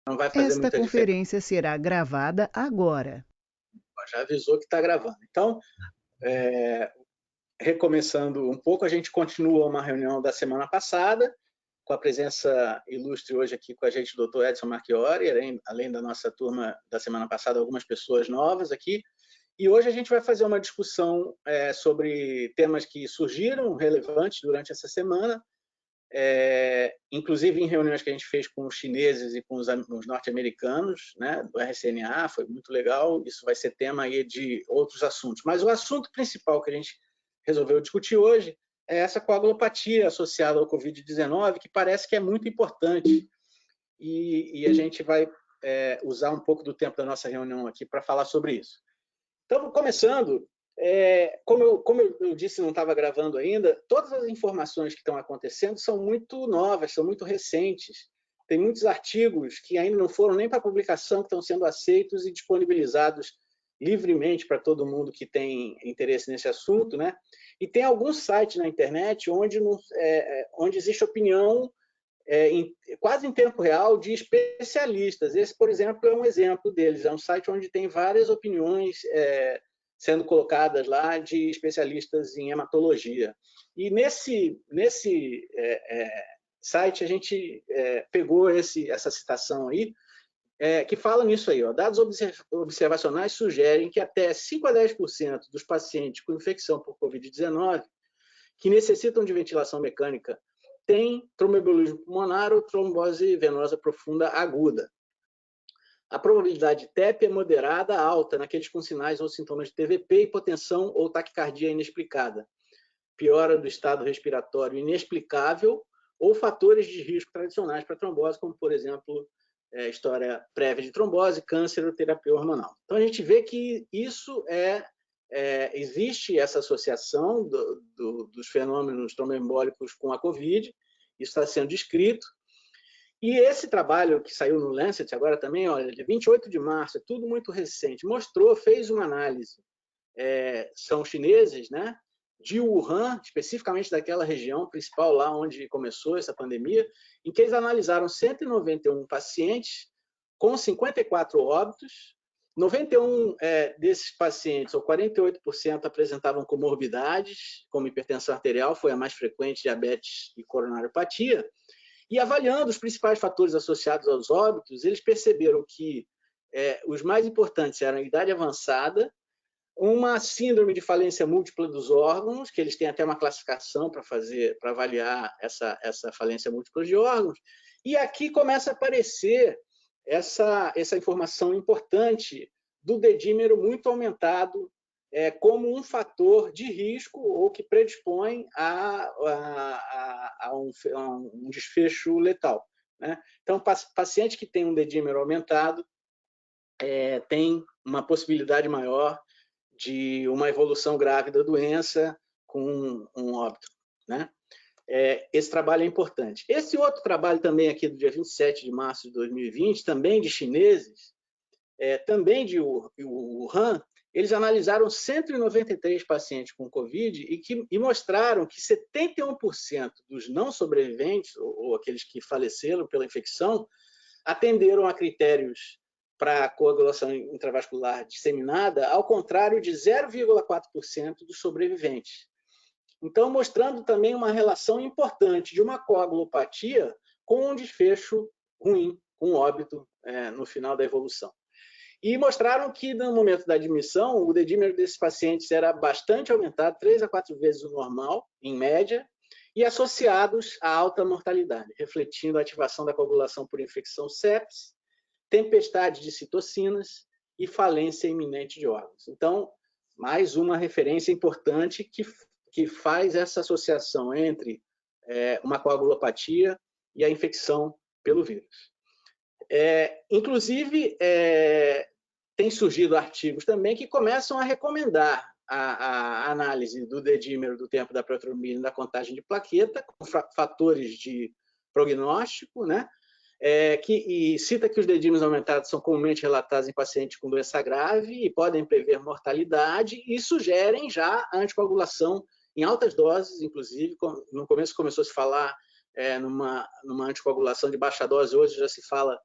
não vai fazer Esta muita diferença. conferência será gravada agora. Já avisou que está gravando. Então, recomeçando um pouco, a gente continua uma reunião da semana passada, com a presença ilustre hoje aqui com a gente do Dr. Edson Marchiori, além da nossa turma da semana passada, algumas pessoas novas aqui. E hoje a gente vai fazer uma discussão sobre temas que surgiram relevantes durante essa semana, inclusive em reuniões que a gente fez com os chineses e com os norte-americanos, né, do RCNA, foi muito legal. Isso vai ser tema aí de outros assuntos. Mas o assunto principal que a gente resolveu discutir hoje é essa coagulopatia associada ao Covid-19, que parece que é muito importante. E a gente vai usar um pouco do tempo da nossa reunião aqui para falar sobre isso. Então, começando, como eu disse, não estava gravando ainda, todas as informações que estão acontecendo são muito novas, são muito recentes. Tem muitos artigos que ainda não foram nem para publicação, que estão sendo aceitos e disponibilizados livremente para todo mundo que tem interesse nesse assunto, né? E tem alguns sites na internet onde existe opinião quase em tempo real de especialistas. Esse, por exemplo, é um exemplo deles. É um site onde tem várias opiniões sendo colocadas lá de especialistas em hematologia. E nesse site a gente pegou essa citação aí, que fala nisso aí. Ó. Dados observacionais sugerem que até 5 a 10% dos pacientes com infecção por Covid-19 que necessitam de ventilação mecânica têm tromboembolismo pulmonar ou trombose venosa profunda aguda. A probabilidade de TEP é moderada a alta naqueles com sinais ou sintomas de TVP, hipotensão ou taquicardia inexplicada, piora do estado respiratório inexplicável ou fatores de risco tradicionais para trombose, como, por exemplo, história prévia de trombose, câncer ou terapia hormonal. Então, a gente vê que isso existe essa associação dos fenômenos tromboembólicos com a COVID, isso está sendo descrito. E esse trabalho que saiu no Lancet agora também, olha, de 28 de março, é tudo muito recente, fez uma análise, são chineses, né, de Wuhan, especificamente daquela região principal, lá onde começou essa pandemia, em que eles analisaram 191 pacientes com 54 óbitos. 91 desses pacientes, ou 48%, apresentavam comorbidades, como hipertensão arterial, foi a mais frequente, diabetes e coronariopatia. E avaliando os principais fatores associados aos óbitos, eles perceberam que os mais importantes eram a idade avançada, uma síndrome de falência múltipla dos órgãos, que eles têm até uma classificação para avaliar essa falência múltipla de órgãos, e aqui começa a aparecer essa informação importante do dedímero muito aumentado como um fator de risco ou que predispõe a um desfecho letal. Né? Então, paciente que tem um dedímero aumentado tem uma possibilidade maior de uma evolução grave da doença com um óbito. Né? Esse trabalho é importante. Esse outro trabalho também aqui do dia 27 de março de 2020, também de chineses, também de Wuhan, eles analisaram 193 pacientes com Covid e mostraram que 71% dos não sobreviventes, ou aqueles que faleceram pela infecção, atenderam a critérios para coagulação intravascular disseminada, ao contrário de 0,4% dos sobreviventes. Então, mostrando também uma relação importante de uma coagulopatia com um desfecho ruim, com óbito no final da evolução. E mostraram que, no momento da admissão, o dedímero desses pacientes era bastante aumentado, 3 a 4 vezes o normal, em média, e associados à alta mortalidade, refletindo a ativação da coagulação por infecção sepsis, tempestade de citocinas e falência iminente de órgãos. Então, mais uma referência importante que faz essa associação entre uma coagulopatia e a infecção pelo vírus. Inclusive, tem surgido artigos também que começam a recomendar a análise do dedímero do tempo da protrombina e da contagem de plaqueta, com fatores de prognóstico, né? E cita que os dedímeros aumentados são comumente relatados em pacientes com doença grave e podem prever mortalidade e sugerem já a anticoagulação em altas doses, inclusive. No começo começou a se falar numa anticoagulação de baixa dose, hoje já se fala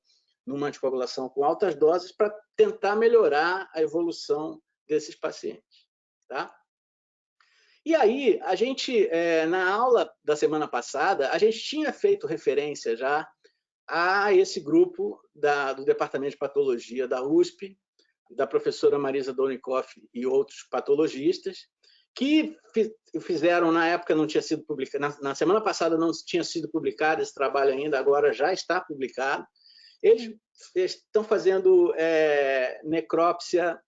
numa anticoagulação com altas doses para tentar melhorar a evolução desses pacientes. Tá? E aí, a gente, na aula da semana passada, a gente tinha feito referência já a esse grupo do Departamento de Patologia da USP, da professora Marisa Dolnikoff e outros patologistas, que fizeram, na época não tinha sido publicado, na semana passada não tinha sido publicado esse trabalho ainda, agora já está publicado. Eles estão fazendo necrópsia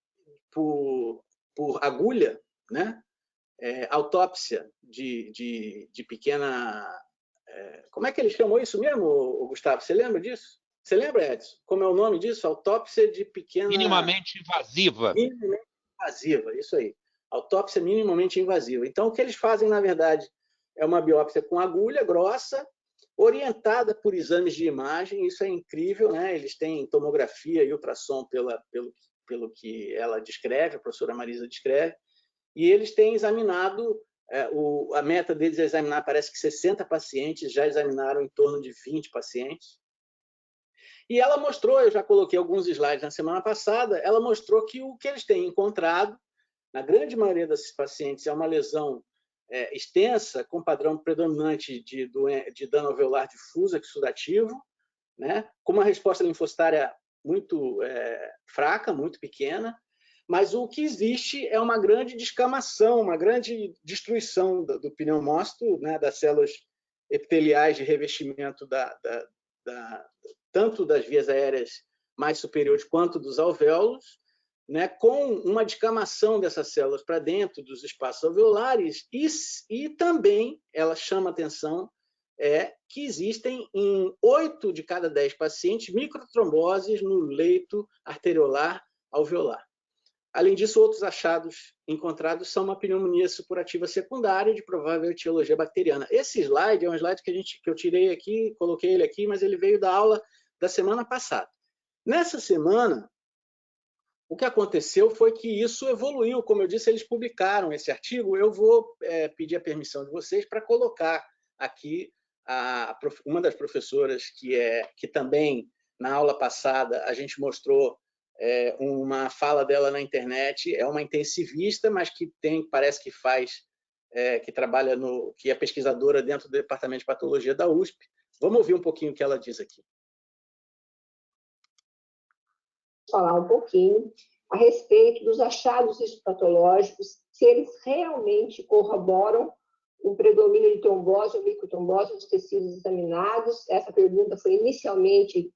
por agulha, né? Autópsia de pequena... como é que eles chamam isso mesmo, Gustavo? Você lembra disso? Você lembra, Edson? Como é o nome disso? Autópsia de pequena... Minimamente invasiva. Minimamente invasiva, isso aí. Autópsia minimamente invasiva. Então, o que eles fazem, na verdade, é uma biópsia com agulha grossa, orientada por exames de imagem. Isso é incrível, né? Eles têm tomografia e ultrassom pelo que ela descreve, a professora Marisa descreve, e eles têm examinado, a meta deles é examinar, parece que 60 pacientes, já examinaram em torno de 20 pacientes. E ela mostrou, eu já coloquei alguns slides na semana passada, ela mostrou que o que eles têm encontrado, na grande maioria desses pacientes, é uma lesão extensa, com padrão predominante de dano alveolar difuso exudativo, né, com uma resposta linfocitária muito fraca, muito pequena, mas o que existe é uma grande descamação, uma grande destruição do pneumócito, né, das células epiteliais de revestimento tanto das vias aéreas mais superiores quanto dos alvéolos, né, com uma descamação dessas células para dentro dos espaços alveolares, e também ela chama atenção que existem em 8 de cada 10 pacientes microtromboses no leito arteriolar alveolar. Além disso, outros achados encontrados são uma pneumonia supurativa secundária de provável etiologia bacteriana. Esse slide é um slide que eu tirei aqui, coloquei ele aqui, mas ele veio da aula da semana passada. Nessa semana, o que aconteceu foi que isso evoluiu. Como eu disse, eles publicaram esse artigo. Eu vou pedir a permissão de vocês para colocar aqui uma das professoras que também, na aula passada, a gente mostrou uma fala dela na internet. É uma intensivista, mas que parece que que trabalha que é pesquisadora dentro do Departamento de Patologia da USP. Vamos ouvir um pouquinho o que ela diz aqui. Falar um pouquinho a respeito dos achados histopatológicos, se eles realmente corroboram o predomínio de trombose ou microtrombose nos tecidos examinados. Essa pergunta foi inicialmente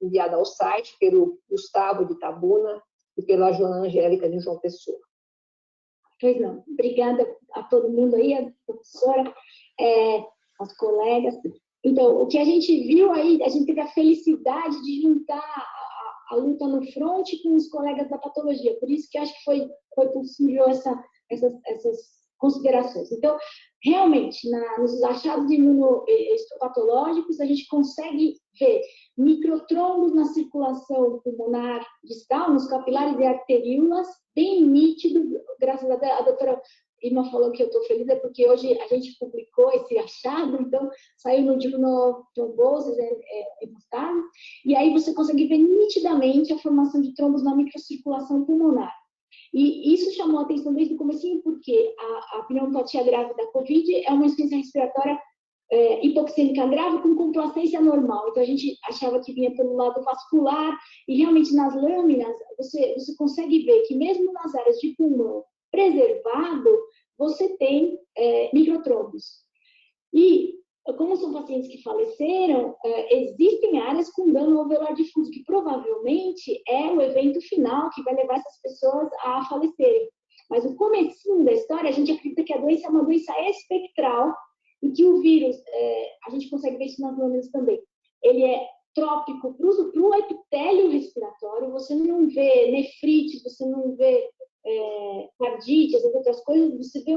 enviada ao site pelo Gustavo de Tabuna e pela Joana Angélica de João Pessoa. Pois não. Obrigada a todo mundo aí, a professora, aos colegas. Então, o que a gente viu aí, a gente teve a felicidade de juntar a luta no fronte com os colegas da patologia. Por isso que acho que foi possível essas considerações. Então, realmente, nos achados histopatológicos, a gente consegue ver microtrombos na circulação pulmonar distal, nos capilares e arteríolas, bem nítido. Graças a doutora Irma falou que eu estou feliz, porque hoje a gente publicou esse achado, então saiu no Journal Thrombosis Hemostasis, e aí você consegue ver nitidamente a formação de trombos na microcirculação pulmonar. E isso chamou a atenção desde o comecinho, porque a pneumopatia grave da COVID é uma insuficiência respiratória hipoxêmica grave com complacência normal. Então, a gente achava que vinha pelo lado vascular, e realmente nas lâminas você consegue ver que mesmo nas áreas de pulmão preservado, você tem microtrombos. E, como são pacientes que faleceram, existem áreas com dano alveolar difuso, que provavelmente é o evento final que vai levar essas pessoas a falecerem. Mas o comecinho da história, a gente acredita que a doença é uma doença espectral e que o vírus, a gente consegue ver isso nas lâminas também, ele é trópico para o epitélio respiratório. Você não vê nefrite, você não vê cardite, as outras coisas, você vê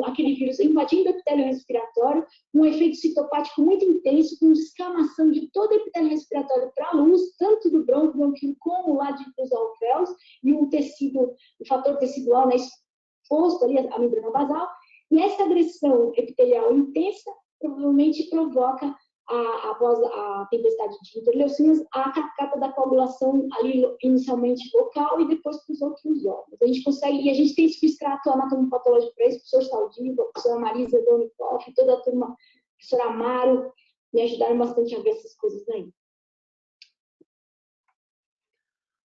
aquele vírus invadindo o epitélio respiratório, um efeito citopático muito intenso, com descamação de todo o epitélio respiratório para a luz, tanto do bronquio como lá dos alvéolos, e o fator tecidual, né, exposto ali, a membrana basal. E essa agressão epitelial intensa provavelmente provoca após a tempestade de interleucinas, a cascata da coagulação ali inicialmente local e depois para os outros órgãos. A gente consegue, e a gente tem esse extrato anatomopatológico para isso, o professor Saldiva, a professora Marisa Donikoff, toda a turma, a professora Amaro, me ajudaram bastante a ver essas coisas aí.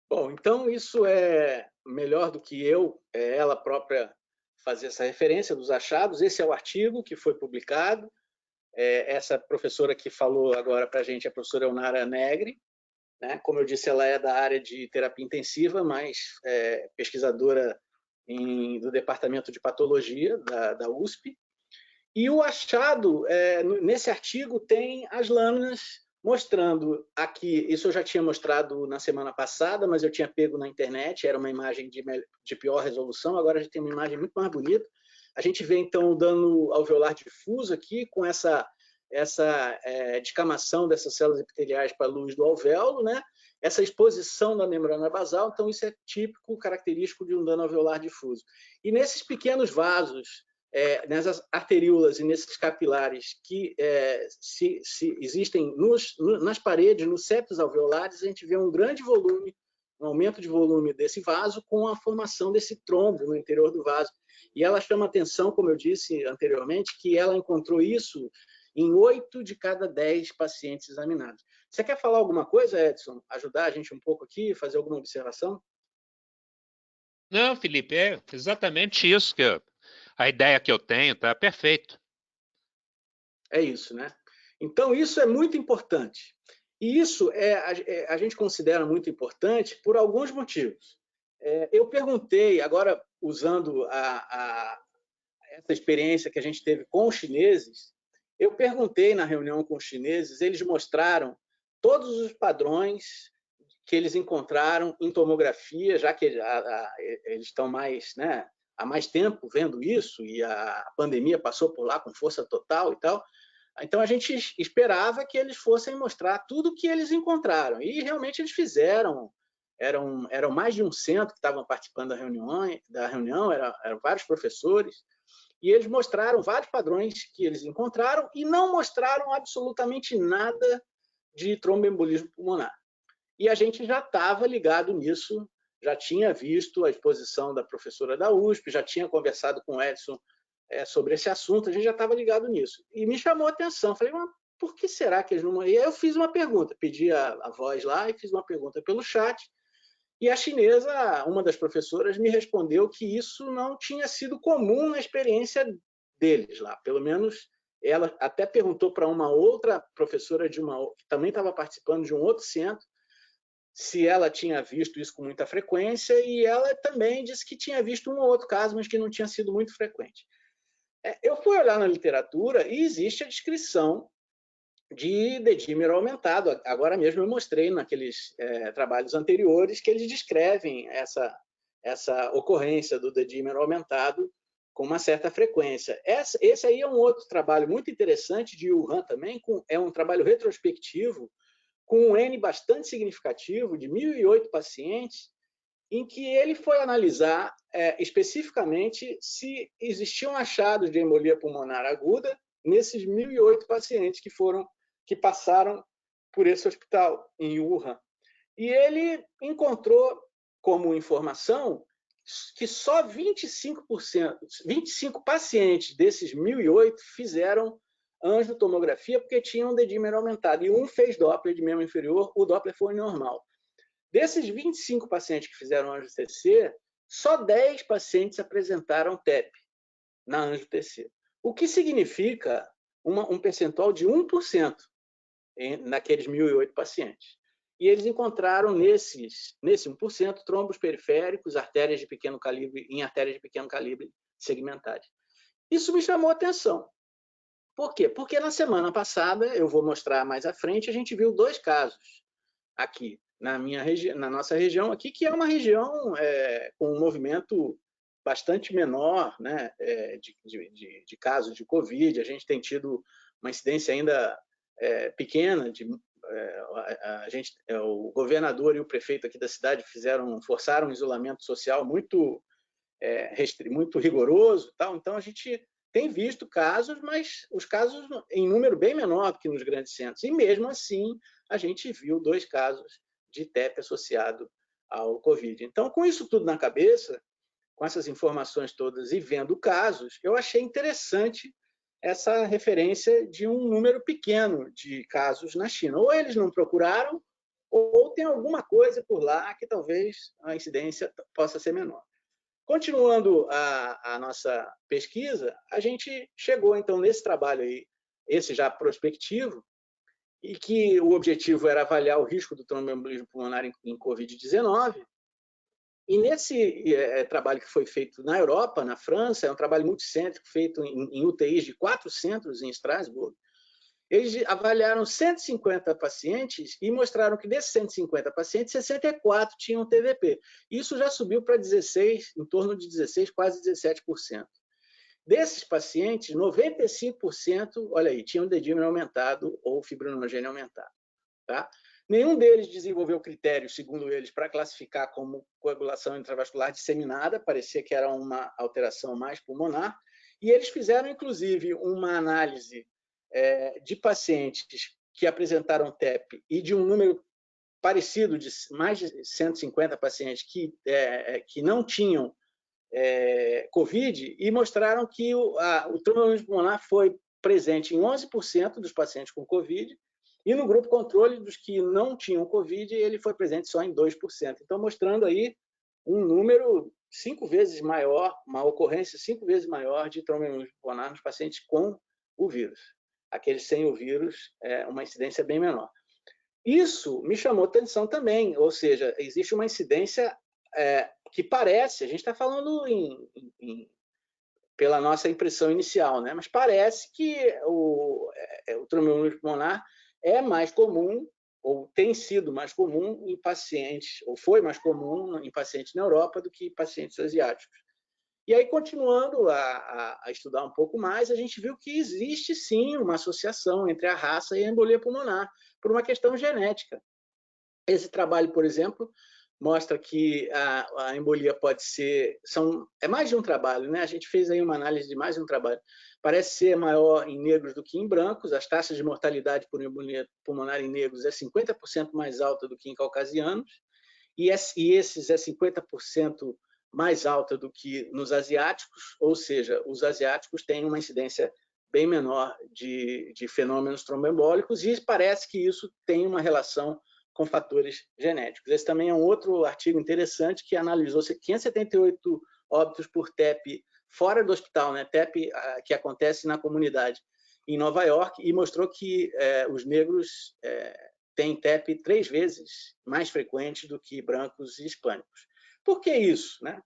Bom, então isso é melhor do que ela própria fazer essa referência dos achados. Esse é o artigo que foi publicado. Essa professora que falou agora para a gente é a professora Eunara Negri, né? Como eu disse, ela é da área de terapia intensiva, mas pesquisadora do Departamento de Patologia da USP. E o achado, nesse artigo, tem as lâminas mostrando aqui, isso eu já tinha mostrado na semana passada, mas eu tinha pego na internet, era uma imagem de pior resolução, agora a gente tem uma imagem muito mais bonita. A gente vê, então, o dano alveolar difuso aqui, com essa descamação dessas células epiteliais para a luz do alvéolo, né? Essa exposição da membrana basal, então isso é típico, característico de um dano alveolar difuso. E nesses pequenos vasos, nessas arteríolas e nesses capilares que se existem nas paredes, nos septos alveolares, a gente vê um grande volume, um aumento de volume desse vaso com a formação desse trombo no interior do vaso. E ela chama atenção, como eu disse anteriormente, que ela encontrou isso em 8 de cada 10 pacientes examinados. Você quer falar alguma coisa, Edson? Ajudar a gente um pouco aqui, fazer alguma observação? Não, Felipe, é exatamente isso a ideia que eu tenho, tá perfeito. É isso, né? Então, isso é muito importante. E isso a gente considera muito importante por alguns motivos. Eu perguntei, agora usando essa experiência que a gente teve com os chineses, eu perguntei na reunião com os chineses, eles mostraram todos os padrões que eles encontraram em tomografia, já que eles estão mais, né, há mais tempo vendo isso, e a pandemia passou por lá com força total e tal. Então, a gente esperava que eles fossem mostrar tudo o que eles encontraram. E, realmente, eles fizeram. Eram mais de 100 que estavam participando da reunião, eram vários professores, e eles mostraram vários padrões que eles encontraram e não mostraram absolutamente nada de tromboembolismo pulmonar. E a gente já estava ligado nisso, já tinha visto a exposição da professora da USP, já tinha conversado com o Edson sobre esse assunto, a gente já estava ligado nisso. E me chamou a atenção, falei, mas por que será que eles não... E aí eu fiz uma pergunta, pedi a voz lá e fiz uma pergunta pelo chat, e a chinesa, uma das professoras, me respondeu que isso não tinha sido comum na experiência deles lá, pelo menos ela até perguntou para uma outra professora que também estava participando de um outro centro, se ela tinha visto isso com muita frequência, e ela também disse que tinha visto um ou outro caso, mas que não tinha sido muito frequente. Eu fui olhar na literatura e existe a descrição de dedímero aumentado. Agora mesmo eu mostrei naqueles trabalhos anteriores que eles descrevem essa ocorrência do dedímero aumentado com uma certa frequência. Esse aí é um outro trabalho muito interessante de Wuhan também, é um trabalho retrospectivo com um N bastante significativo, de 1.008 pacientes, em que ele foi analisar especificamente se existiam achados de embolia pulmonar aguda nesses 1.008 pacientes que passaram por esse hospital em Wuhan. E ele encontrou como informação que só 25 pacientes desses 1.008 fizeram angiotomografia porque tinham um dedímero aumentado, e um fez Doppler de membro inferior, o Doppler foi normal. Desses 25 pacientes que fizeram angio-TC, só 10 pacientes apresentaram TEP na angio-TC, o que significa um percentual de 1% naqueles 1.008 pacientes. E eles encontraram nesse 1% trombos periféricos, artérias de pequeno calibre, em artérias de pequeno calibre segmentadas. Isso me chamou a atenção. Por quê? Porque na semana passada, eu vou mostrar mais à frente, a gente viu 2 casos aqui na nossa região aqui, que é uma região com um movimento bastante menor, né, de casos de Covid. A gente tem tido uma incidência ainda pequena. O governador e o prefeito aqui da cidade forçaram um isolamento social muito rigoroso, tal. Então a gente tem visto casos, mas os casos em número bem menor do que nos grandes centros. E mesmo assim, a gente viu 2 casos de TEP associado ao Covid. Então, com isso tudo na cabeça, com essas informações todas e vendo casos, eu achei interessante essa referência de um número pequeno de casos na China. Ou eles não procuraram, ou tem alguma coisa por lá que talvez a incidência possa ser menor. Continuando a nossa pesquisa, a gente chegou, então, nesse trabalho aí, esse já prospectivo, e que o objetivo era avaliar o risco do tromboembolismo pulmonar em Covid-19. E nesse trabalho que foi feito na Europa, na França, é um trabalho multicêntrico, feito em UTIs de 4 centros em Estrasburgo, eles avaliaram 150 pacientes e mostraram que desses 150 pacientes, 64 tinham TVP. Isso já subiu para 16, em torno de 16, quase 17%. Desses pacientes, 95%, olha aí, tinham dedímero aumentado ou fibrinogênio aumentado. Tá? Nenhum deles desenvolveu critérios, segundo eles, para classificar como coagulação intravascular disseminada, parecia que era uma alteração mais pulmonar, e eles fizeram, inclusive, uma análise de pacientes que apresentaram TEP e de um número parecido de mais de 150 pacientes que não tinham Covid e mostraram que o tromboembolismo pulmonar foi presente em 11% dos pacientes com Covid e no grupo controle dos que não tinham Covid, ele foi presente só em 2%. Então, mostrando aí um número 5 vezes maior, uma ocorrência 5 vezes maior de tromboembolismo pulmonar nos pacientes com o vírus. Aqueles sem o vírus, uma incidência bem menor. Isso me chamou atenção também, ou seja, existe uma incidência que parece, a gente está falando pela nossa impressão inicial, né? Mas parece que o tromboembolismo pulmonar é mais comum, ou tem sido mais comum em pacientes, ou foi mais comum em pacientes na Europa do que em pacientes asiáticos. E aí, continuando a estudar um pouco mais, a gente viu que existe, sim, uma associação entre a raça e a embolia pulmonar, por uma questão genética. Esse trabalho, por exemplo, mostra que a embolia pode ser... é mais de um trabalho, né? A gente fez aí uma análise de mais de um trabalho. Parece ser maior em negros do que em brancos. As taxas de mortalidade por embolia pulmonar em negros é 50% mais alta do que em caucasianos. E esses é 50% mais alta do que nos asiáticos, ou seja, os asiáticos têm uma incidência bem menor de fenômenos tromboembólicos e parece que isso tem uma relação com fatores genéticos. Esse também é um outro artigo interessante que analisou 578 óbitos por TEP fora do hospital, né? TEP que acontece na comunidade em Nova York e mostrou que os negros têm TEP 3 vezes mais frequente do que brancos e hispânicos. Por que isso, né?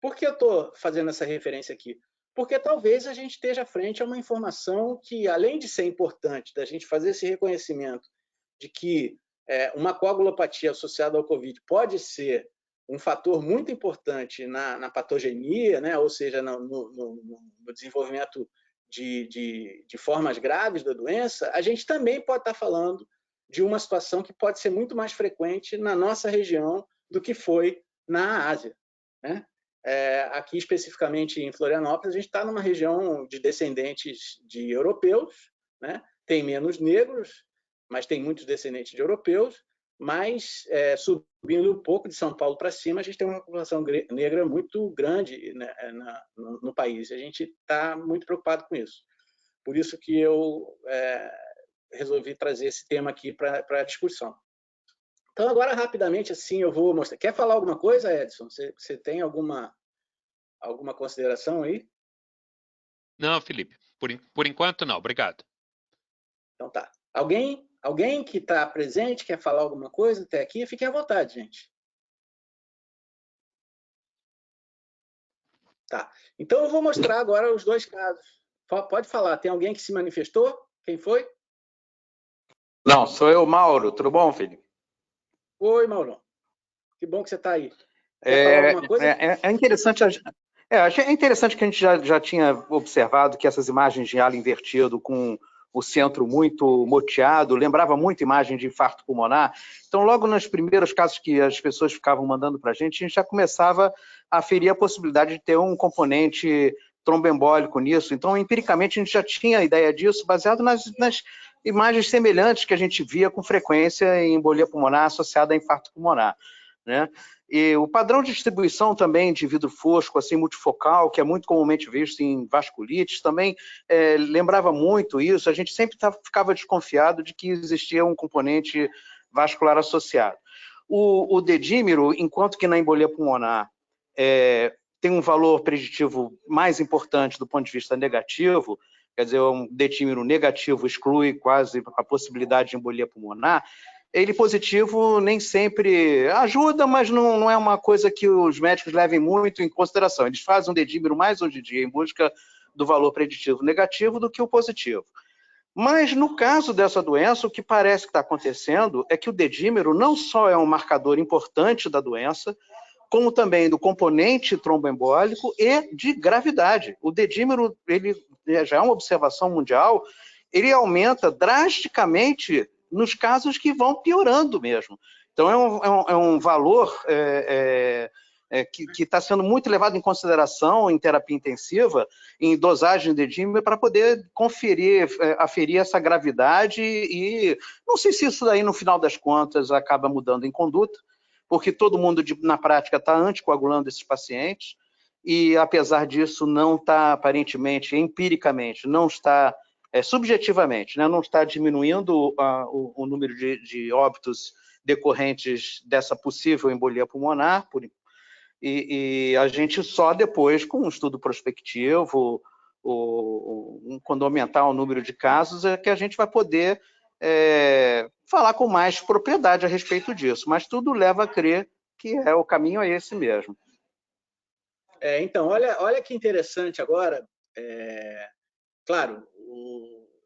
Por que eu estou fazendo essa referência aqui? Porque talvez a gente esteja frente a uma informação que, além de ser importante, da gente fazer esse reconhecimento de que uma coagulopatia associada ao Covid pode ser um fator muito importante na patogenia, né? Ou seja, no desenvolvimento de formas graves da doença, a gente também pode estar falando de uma situação que pode ser muito mais frequente na nossa região do que foi na Ásia, né? Aqui, especificamente em Florianópolis, a gente está numa região de descendentes de europeus, né? Tem menos negros, mas tem muitos descendentes de europeus, mas subindo um pouco de São Paulo para cima, a gente tem uma população negra muito grande, né, no país. A gente está muito preocupado com isso. Por isso que eu resolvi trazer esse tema aqui para a discussão. Então, agora, rapidamente, assim, eu vou mostrar. Quer falar alguma coisa, Edson? Você tem alguma consideração aí? Não, Felipe. Por enquanto, não. Obrigado. Então, tá. Alguém que está presente quer falar alguma coisa até aqui? Fique à vontade, gente. Tá. Então, eu vou mostrar agora os 2 casos. Pode falar. Tem alguém que se manifestou? Quem foi? Não, sou eu, Mauro. Tudo bom, Felipe? Oi, Mauro. Que bom que você está aí. Quer falar alguma coisa? É interessante. É interessante que a gente já tinha observado que essas imagens de ala invertido com o centro muito moteado, lembrava muito imagem de infarto pulmonar. Então, logo nos primeiros casos que as pessoas ficavam mandando para a gente já começava a aferir a possibilidade de ter um componente tromboembólico nisso. Então, empiricamente, a gente já tinha ideia disso, baseado nas imagens semelhantes que a gente via com frequência em embolia pulmonar associada a infarto pulmonar, né? E o padrão de distribuição também de vidro fosco, assim, multifocal, que é muito comumente visto em vasculites, também lembrava muito isso. A gente sempre ficava desconfiado de que existia um componente vascular associado. O dedímero, enquanto que na embolia pulmonar tem um valor preditivo mais importante do ponto de vista negativo, quer dizer, um dedímero negativo exclui quase a possibilidade de embolia pulmonar, ele positivo nem sempre ajuda, mas não é uma coisa que os médicos levem muito em consideração. Eles fazem um dedímero mais hoje em dia em busca do valor preditivo negativo do que o positivo. Mas no caso dessa doença, o que parece que está acontecendo é que o dedímero não só é um marcador importante da doença, como também do componente tromboembólico e de gravidade. O dedímero, ele já é uma observação mundial, ele aumenta drasticamente nos casos que vão piorando mesmo. Então, é um valor que está sendo muito levado em consideração em terapia intensiva, em dosagem de dedímero, para poder aferir essa gravidade e não sei se isso daí, no final das contas, acaba mudando em conduta, porque todo mundo, na prática, está anticoagulando esses pacientes e, apesar disso, não está, aparentemente, empiricamente, não está, subjetivamente, né, não está diminuindo o número de óbitos decorrentes dessa possível embolia pulmonar, e a gente só depois, com um estudo prospectivo, quando aumentar o número de casos, é que a gente vai poder falar com mais propriedade a respeito disso. Mas tudo leva a crer que o caminho é esse mesmo. Então, olha que interessante agora. Claro,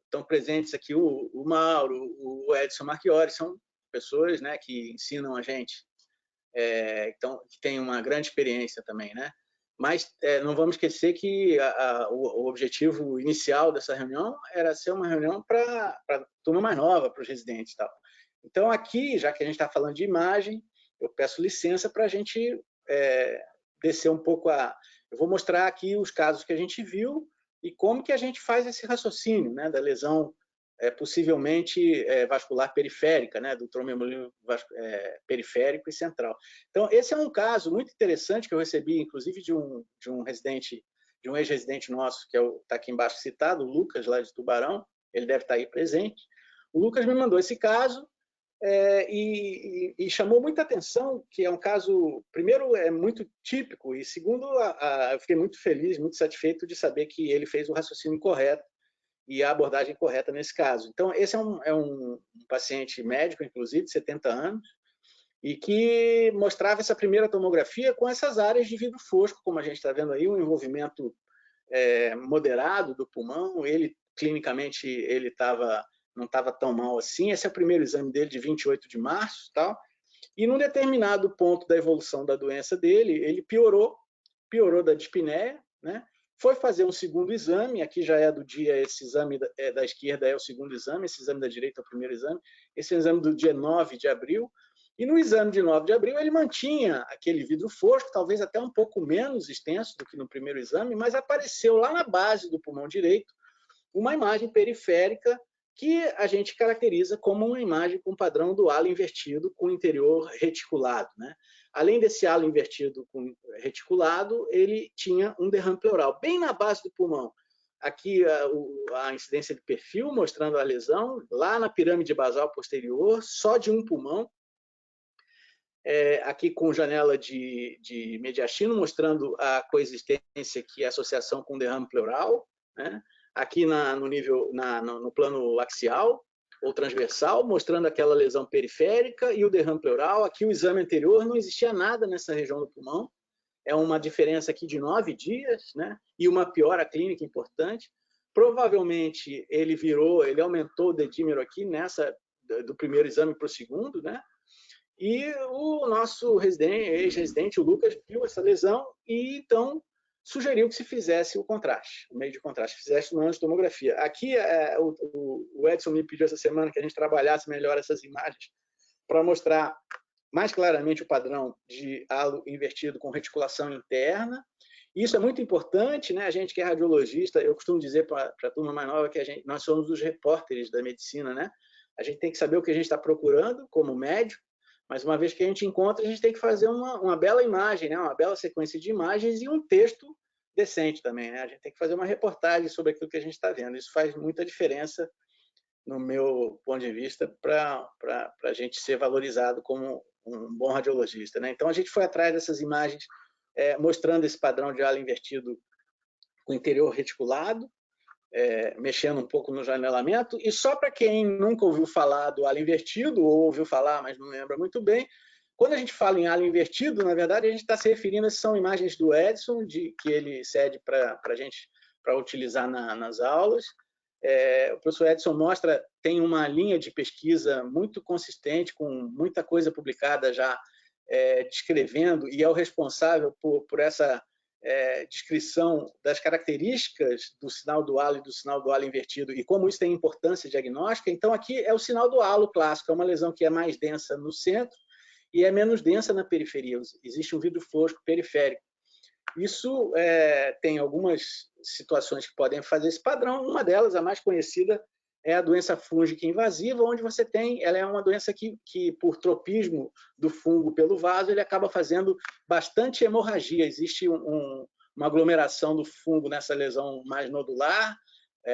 estão presentes aqui o Mauro, o Edson Marchiori, são pessoas, né, que ensinam a gente, então, que tem uma grande experiência também, né? Mas não vamos esquecer que o objetivo inicial dessa reunião era ser uma reunião para a turma mais nova, para os residentes e tal. Então, aqui, já que a gente está falando de imagem, eu peço licença para a gente descer um pouco Eu vou mostrar aqui os casos que a gente viu e como que a gente faz esse raciocínio, né, da lesão possivelmente vascular periférica, né, do tromboembolismo periférico e central. Então, esse é um caso muito interessante que eu recebi, inclusive, de um residente, de um ex-residente nosso, que está aqui embaixo citado, o Lucas, lá de Tubarão, ele deve estar aí presente. O Lucas me mandou esse caso e chamou muita atenção, que é um caso, primeiro, é muito típico, e segundo, eu fiquei muito feliz, muito satisfeito de saber que ele fez o raciocínio correto e a abordagem correta nesse caso. Então, esse é um paciente médico, inclusive, de 70 anos, e que mostrava essa primeira tomografia com essas áreas de vidro fosco, como a gente está vendo aí, um envolvimento moderado do pulmão. Ele, clinicamente, ele não estava tão mal assim. Esse é o primeiro exame dele, de 28 de março. Tal. E, num determinado ponto da evolução da doença dele, ele piorou da dispneia, né? Foi fazer um segundo exame, aqui já é do dia, esse exame da esquerda é o segundo exame, esse exame da direita é o primeiro exame, esse é o exame do dia 9 de abril, e no exame de 9 de abril ele mantinha aquele vidro fosco, talvez até um pouco menos extenso do que no primeiro exame, mas apareceu lá na base do pulmão direito uma imagem periférica que a gente caracteriza como uma imagem com padrão do halo invertido com interior reticulado, né? Além desse halo invertido com reticulado, ele tinha um derrame pleural, bem na base do pulmão. Aqui a incidência de perfil, mostrando a lesão, lá na pirâmide basal posterior, só de um pulmão. Aqui com janela de mediastino, mostrando a coexistência que é a associação com derrame pleural, né? Aqui no plano axial ou transversal, mostrando aquela lesão periférica e o derrame pleural. Aqui o exame anterior não existia nada nessa região do pulmão. É uma diferença aqui de 9 dias, né? E uma piora clínica importante. Provavelmente ele aumentou o dedímero aqui do primeiro exame para o segundo, né? E o nosso ex-residente, o Lucas, viu essa lesão e então sugeriu que se fizesse o contraste, o meio de contraste, fizesse uma angiotomografia. Aqui, o Edson me pediu essa semana que a gente trabalhasse melhor essas imagens para mostrar mais claramente o padrão de halo invertido com reticulação interna Isso é muito importante, né? A gente que é radiologista, eu costumo dizer para a turma mais nova que nós somos os repórteres da medicina, né? A gente tem que saber o que a gente está procurando como médico, mas uma vez que a gente encontra, a gente tem que fazer uma bela imagem, né? Uma bela sequência de imagens e um texto decente também, né? A gente tem que fazer uma reportagem sobre aquilo que a gente está vendo. Isso faz muita diferença, no meu ponto de vista, para a gente ser valorizado como um bom radiologista, né? Então, a gente foi atrás dessas imagens mostrando esse padrão de halo invertido com o interior reticulado, mexendo um pouco no janelamento, e só para quem nunca ouviu falar do halo invertido, ou ouviu falar, mas não lembra muito bem, quando a gente fala em halo invertido, na verdade, a gente está se referindo a são imagens do Edson, que ele cede para a gente para utilizar nas aulas. O professor Edson tem uma linha de pesquisa muito consistente, com muita coisa publicada já descrevendo, e é o responsável por essa descrição das características do sinal do halo e do sinal do halo invertido e como isso tem importância diagnóstica. Então, aqui é o sinal do halo clássico, é uma lesão que é mais densa no centro e é menos densa na periferia. Existe um vidro fosco periférico. Isso tem algumas situações que podem fazer esse padrão. Uma delas, a mais conhecida, é a doença fúngica invasiva, onde ela é uma doença que por tropismo do fungo pelo vaso, ele acaba fazendo bastante hemorragia. Existe uma aglomeração do fungo nessa lesão mais nodular,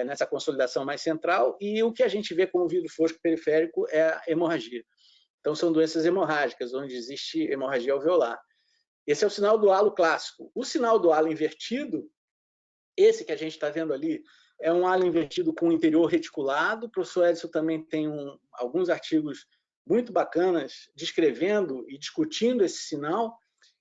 nessa consolidação mais central, e o que a gente vê como vidro fosco periférico é a hemorragia. Então, são doenças hemorrágicas, onde existe hemorragia alveolar. Esse é o sinal do halo clássico. O sinal do halo invertido, esse que a gente está vendo ali, é um halo invertido com interior reticulado. O professor Edson também tem alguns artigos muito bacanas descrevendo e discutindo esse sinal.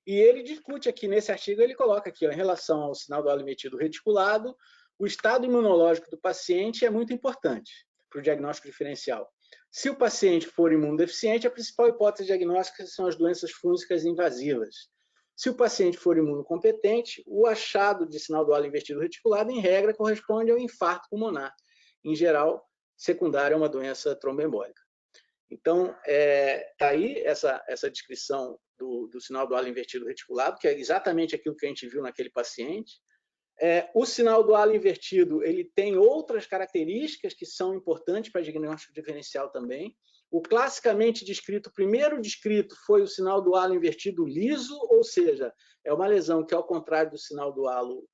E ele discute aqui, nesse artigo, ele coloca aqui, em relação ao sinal do halo invertido reticulado, o estado imunológico do paciente é muito importante para o diagnóstico diferencial. Se o paciente for imunodeficiente, a principal hipótese diagnóstica são as doenças fúngicas invasivas. Se o paciente for imunocompetente, o achado de sinal do halo invertido reticulado, em regra, corresponde ao infarto pulmonar. Em geral, secundário a uma doença tromboembólica. Então, está aí essa descrição do sinal do halo invertido reticulado, que é exatamente aquilo que a gente viu naquele paciente. O sinal do halo invertido ele tem outras características que são importantes para diagnóstico diferencial também. O classicamente descrito, o primeiro descrito foi o sinal do halo invertido liso, ou seja, é uma lesão que, ao contrário do sinal do halo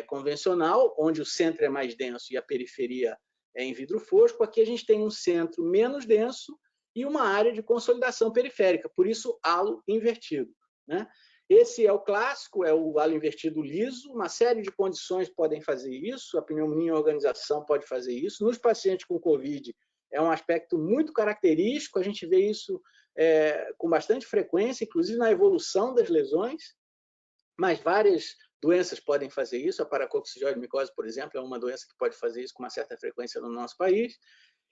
convencional, onde o centro é mais denso e a periferia é em vidro fosco, aqui a gente tem um centro menos denso e uma área de consolidação periférica, por isso halo invertido, né? Esse é o clássico, é o halo invertido liso. Uma série de condições podem fazer isso, a pneumonia em organização pode fazer isso. Nos pacientes com COVID, é um aspecto muito característico, a gente vê isso com bastante frequência, inclusive na evolução das lesões, mas várias doenças podem fazer isso. A paracoccisiose micose, por exemplo, é uma doença que pode fazer isso com uma certa frequência no nosso país.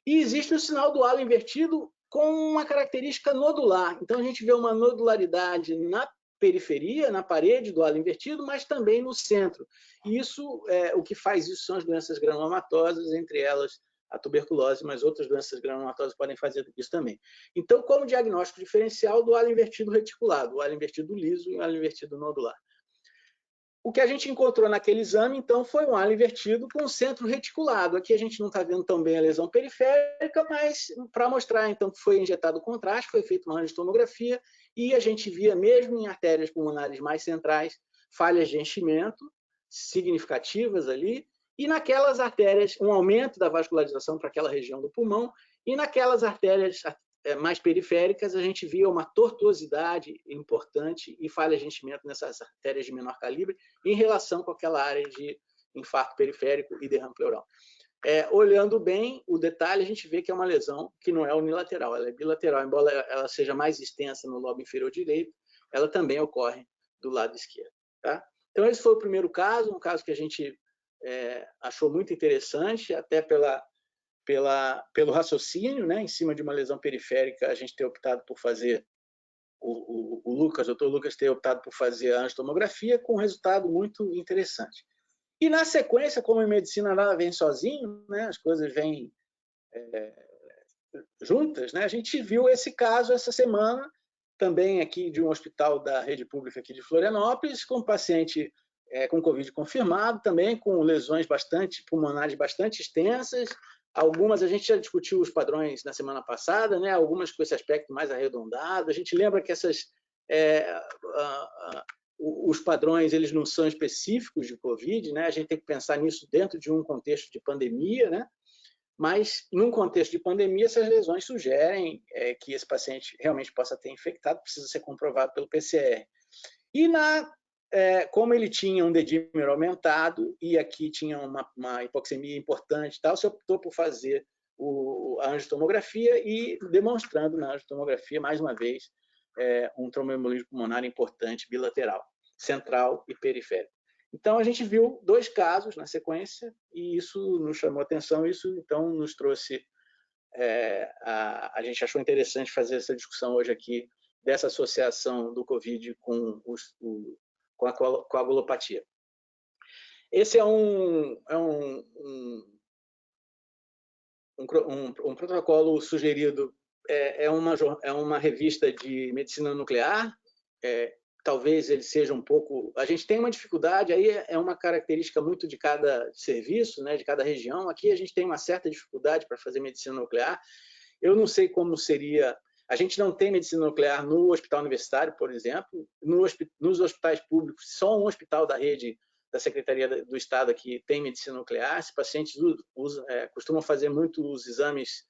E existe o sinal do halo invertido com uma característica nodular. Então, a gente vê uma nodularidade na periferia, na parede do halo invertido, mas também no centro. E isso, o que faz isso são as doenças granulomatosas, entre elas a tuberculose, mas outras doenças granulomatosas podem fazer isso também. Então, como diagnóstico diferencial do halo invertido reticulado, o halo invertido liso e o halo invertido nodular. O que a gente encontrou naquele exame, então, foi um halo invertido com centro reticulado. Aqui a gente não está vendo tão bem a lesão periférica, mas para mostrar, então, que foi injetado o contraste, foi feita uma angiotomografia e a gente via, mesmo em artérias pulmonares mais centrais, falhas de enchimento significativas ali, e naquelas artérias, um aumento da vascularização para aquela região do pulmão, e naquelas artérias mais periféricas, a gente via uma tortuosidade importante e falha de enchimento nessas artérias de menor calibre em relação com aquela área de infarto periférico e derrame pleural. Olhando bem o detalhe, a gente vê que é uma lesão que não é unilateral, ela é bilateral, embora ela seja mais extensa no lobo inferior direito, ela também ocorre do lado esquerdo. Tá? Então, esse foi o primeiro caso, um caso que a gente achou muito interessante, até pelo raciocínio, né, em cima de uma lesão periférica, a gente ter optado por fazer, o doutor Lucas ter optado por fazer a angiotomografia com um resultado muito interessante. E na sequência, como em medicina nada vem sozinho, né, as coisas vêm juntas, né, a gente viu esse caso essa semana, também aqui de um hospital da rede pública aqui de Florianópolis, com um paciente com Covid confirmado, também com lesões pulmonares bastante extensas. Algumas, a gente já discutiu os padrões na semana passada, né? Algumas com esse aspecto mais arredondado. A gente lembra que os padrões eles não são específicos de Covid, né? A gente tem que pensar nisso dentro de um contexto de pandemia, né? Mas, num contexto de pandemia, essas lesões sugerem que esse paciente realmente possa ter infectado, precisa ser comprovado pelo PCR. E, como ele tinha um dedímero aumentado e aqui tinha uma hipoxemia importante, se optou por fazer a angiotomografia e demonstrando na angiotomografia, mais uma vez, um tromboembolismo pulmonar importante bilateral, central e periférico. Então, a gente viu 2 casos na sequência e isso nos chamou a atenção, isso então nos trouxe... a gente achou interessante fazer essa discussão hoje aqui dessa associação do Covid com a coagulopatia. Esse é um protocolo sugerido, é uma revista de medicina nuclear, talvez ele seja um pouco... A gente tem uma dificuldade, aí é uma característica muito de cada serviço, né, de cada região. Aqui a gente tem uma certa dificuldade para fazer medicina nuclear. Eu não sei como seria... A gente não tem medicina nuclear no hospital universitário, por exemplo. Nos hospitais públicos, só um hospital da rede da Secretaria do Estado aqui tem medicina nuclear. Os pacientes costumam fazer muitos exames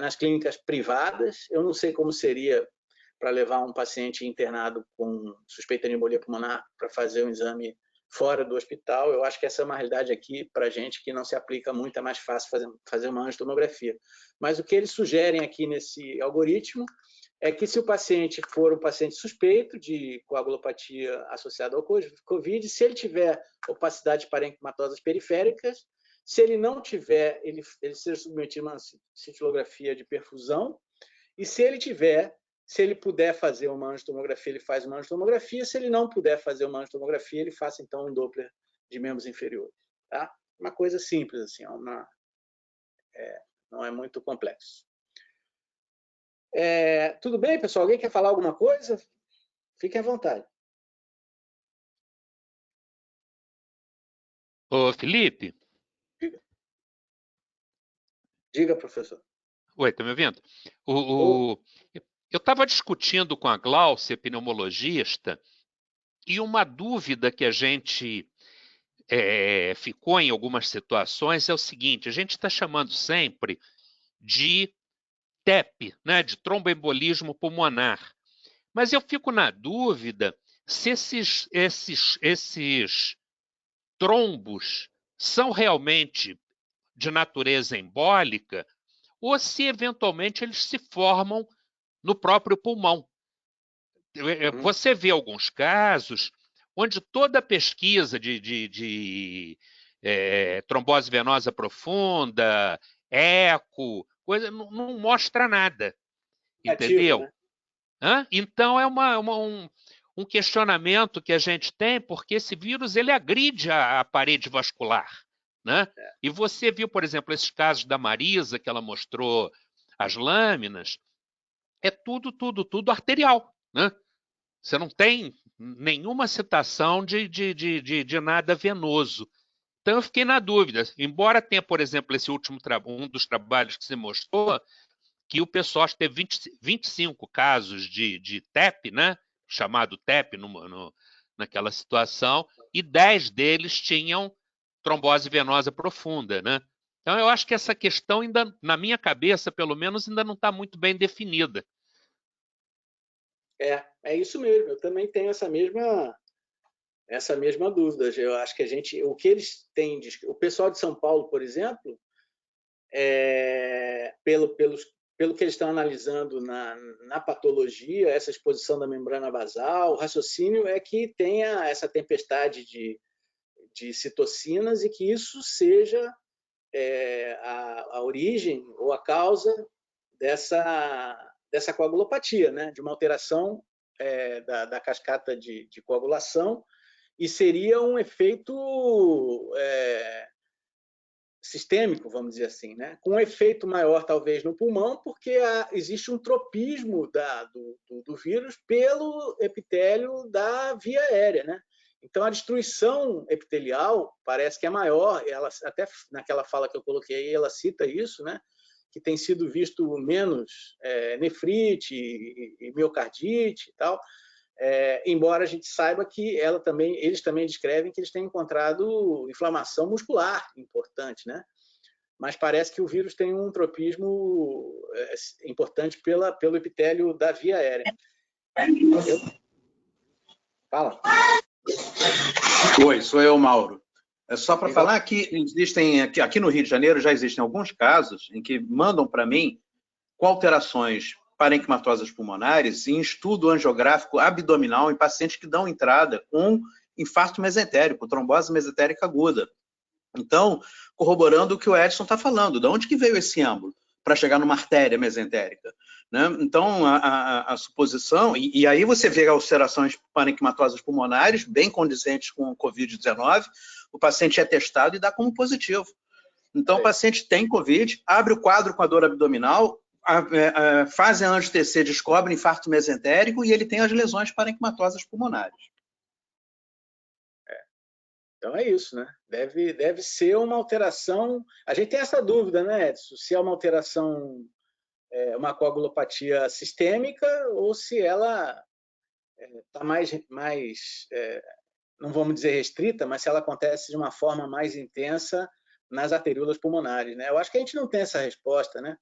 nas clínicas privadas. Eu não sei como seria para levar um paciente internado com suspeita de embolia pulmonar para fazer um exame fora do hospital. Eu acho que essa é uma realidade aqui para a gente que não se aplica muito, é mais fácil fazer uma angiotomografia. Mas o que eles sugerem aqui nesse algoritmo é que se o paciente for um paciente suspeito de coagulopatia associada ao Covid, se ele tiver opacidades parenquimatosas periféricas, se ele não tiver, ele seja submetido a uma cintilografia de perfusão, e se ele puder fazer uma angiotomografia, ele faz uma angiotomografia. Se ele não puder fazer uma angiotomografia, ele faça, então, um Doppler de membros inferiores. Tá? Uma coisa simples, assim, não é muito complexo. Tudo bem, pessoal? Alguém quer falar alguma coisa? Fiquem à vontade. Ô, Felipe. Diga, professor. Oi, está me ouvindo? Eu estava discutindo com a Gláucia, pneumologista, e uma dúvida que a gente ficou em algumas situações é o seguinte: a gente está chamando sempre de TEP, né, de tromboembolismo pulmonar, mas eu fico na dúvida se esses trombos são realmente de natureza embólica ou se eventualmente eles se formam no próprio pulmão. Você vê alguns casos onde toda a pesquisa de trombose venosa profunda, eco, coisa, não mostra nada, entendeu? Né? Então, é um questionamento que a gente tem, porque esse vírus ele agride a parede vascular. Né? E você viu, por exemplo, esses casos da Marisa, que ela mostrou as lâminas, é tudo arterial. Né? Você não tem nenhuma citação de nada venoso. Então, eu fiquei na dúvida. Embora tenha, por exemplo, esse último um dos trabalhos que você mostrou, que o pessoal teve 25 casos de TEP, né? Chamado TEP naquela situação, e 10 deles tinham trombose venosa profunda. Né? Então, eu acho que essa questão, ainda, na minha cabeça, pelo menos, ainda não está muito bem definida. É isso mesmo. Eu também tenho essa mesma dúvida. Eu acho que o que eles têm, o pessoal de São Paulo, por exemplo, pelo que eles estão analisando na patologia, essa exposição da membrana basal, o raciocínio é que tenha essa tempestade de citocinas e que isso seja a origem ou a causa dessa coagulopatia, né? De uma alteração da cascata de coagulação, e seria um efeito sistêmico, vamos dizer assim, né? Com um efeito maior, talvez, no pulmão, porque existe um tropismo do vírus pelo epitélio da via aérea, né? Então, a destruição epitelial parece que é maior, ela, até naquela fala que eu coloquei, ela cita isso, né? Que tem sido visto menos nefrite e miocardite e tal, embora a gente saiba que eles também descrevem que eles têm encontrado inflamação muscular importante, né? Mas parece que o vírus tem um tropismo importante pelo epitélio da via aérea. Fala. Oi, sou eu, Mauro. É só para falar que existem, aqui no Rio de Janeiro já existem alguns casos em que mandam para mim com alterações parenquimatosas pulmonares em estudo angiográfico abdominal em pacientes que dão entrada com infarto mesentérico, trombose mesentérica aguda. Então, corroborando o que o Edson está falando, de onde que veio esse êmbolo para chegar numa artéria mesentérica? Né? Então, a suposição, e aí você vê ulcerações parenquimatosas pulmonares bem condizentes com o Covid-19, o paciente é testado e dá como positivo. Então, o paciente tem Covid, abre o quadro com a dor abdominal, fazem a angio-TC, descobre infarto mesentérico e ele tem as lesões parenquimatosas pulmonares. Então é isso, né? Deve ser uma alteração. A gente tem essa dúvida, né, Edson? Se é uma alteração, uma coagulopatia sistêmica ou se ela está mais não vamos dizer restrita, mas se ela acontece de uma forma mais intensa nas arteríolas pulmonares, né? Eu acho que a gente não tem essa resposta, né?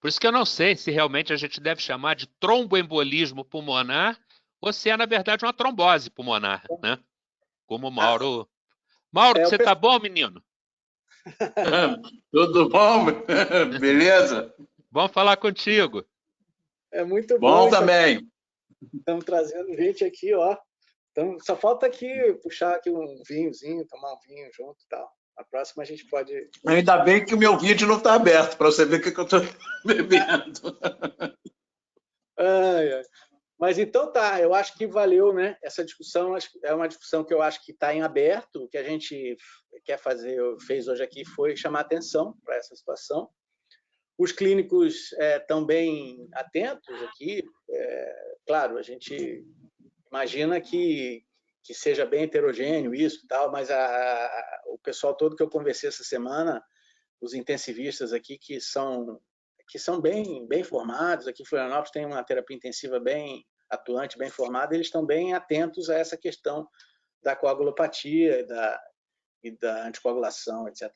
Por isso que eu não sei se realmente a gente deve chamar de tromboembolismo pulmonar ou se é, na verdade, uma trombose pulmonar, né? Como o Mauro... Mauro, você tá bom, menino? Tudo bom? Beleza? Vamos falar contigo. É muito bom. Bom também. Estamos trazendo gente aqui, ó. Então, só falta aqui puxar aqui um vinhozinho, tomar um vinho junto e tal. A próxima a gente pode... Ainda bem que o meu vídeo não está aberto, para você ver o que eu estou bebendo. Mas então tá, eu acho que valeu, né? Essa discussão é uma discussão que eu acho que está em aberto. O que a gente fez hoje aqui foi chamar atenção para essa situação. Os clínicos estão bem atentos aqui. Claro, a gente imagina que seja bem heterogêneo isso e tal, mas o pessoal todo que eu conversei essa semana, os intensivistas aqui que são bem formados, aqui em Florianópolis tem uma terapia intensiva bem atuante, bem formada, eles estão bem atentos a essa questão da coagulopatia e da anticoagulação, etc.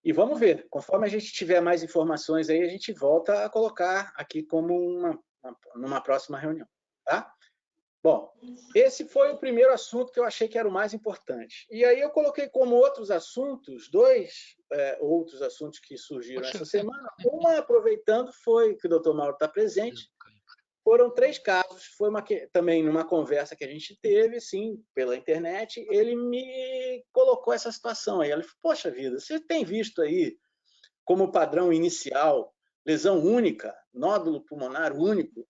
E vamos ver, conforme a gente tiver mais informações aí, a gente volta a colocar aqui como numa próxima reunião, tá? Bom, esse foi o primeiro assunto que eu achei que era o mais importante. E aí eu coloquei como outros assuntos, dois outros assuntos que surgiram essa semana. Uma, aproveitando, foi que o doutor Mauro está presente. Foram 3 casos, foi também numa conversa que a gente teve, sim, pela internet, ele me colocou essa situação aí. Ele falou, poxa vida, você tem visto aí como padrão inicial lesão única, nódulo pulmonar único?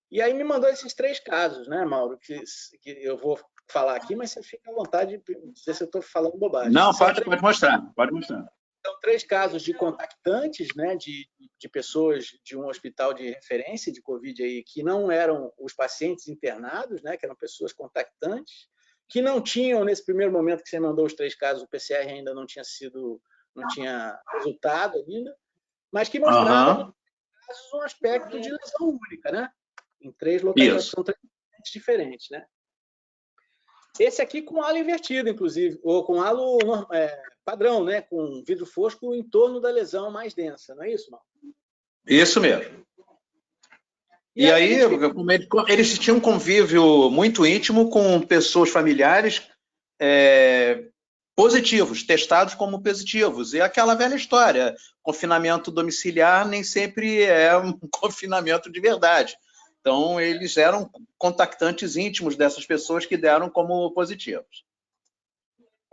E aí me mandou esses 3 casos, né, Mauro, que eu vou falar aqui, mas você fica à vontade de dizer se eu estou falando bobagem. Não, pode mostrar, pode mostrar. São 3 casos de contactantes, né, de pessoas de um hospital de referência de Covid aí, que não eram os pacientes internados, né, que eram pessoas contactantes, que não tinham, nesse primeiro momento que você mandou os 3 casos, o PCR ainda não tinha resultado ainda, mas que mostravam um aspecto de lesão única, né? Em 3 localizações, são 3 diferentes, né? Esse aqui com halo invertido, inclusive, ou com halo padrão, né? Com vidro fosco em torno da lesão mais densa, não é isso, Mauro? Isso mesmo. E aí, eles tinham um convívio muito íntimo com pessoas familiares positivos, testados como positivos. E aquela velha história, confinamento domiciliar nem sempre é um confinamento de verdade. Então, eles eram contactantes íntimos dessas pessoas que deram como positivos.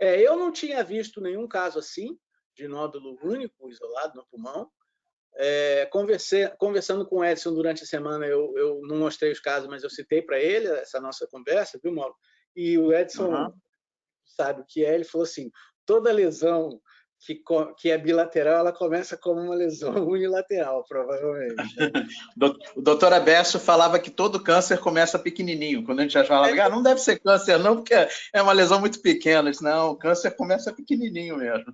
Eu não tinha visto nenhum caso assim, de nódulo único, isolado no pulmão. Conversando com o Edson durante a semana, eu não mostrei os casos, mas eu citei para ele essa nossa conversa, viu, Mauro? E o Edson sabe o que é, ele falou assim, toda lesão que é bilateral, ela começa como uma lesão unilateral, provavelmente. Né? O doutor Abécio falava que todo câncer começa pequenininho. Quando a gente já falava, não deve ser câncer não, porque é uma lesão muito pequena. Disse, não, o câncer começa pequenininho mesmo.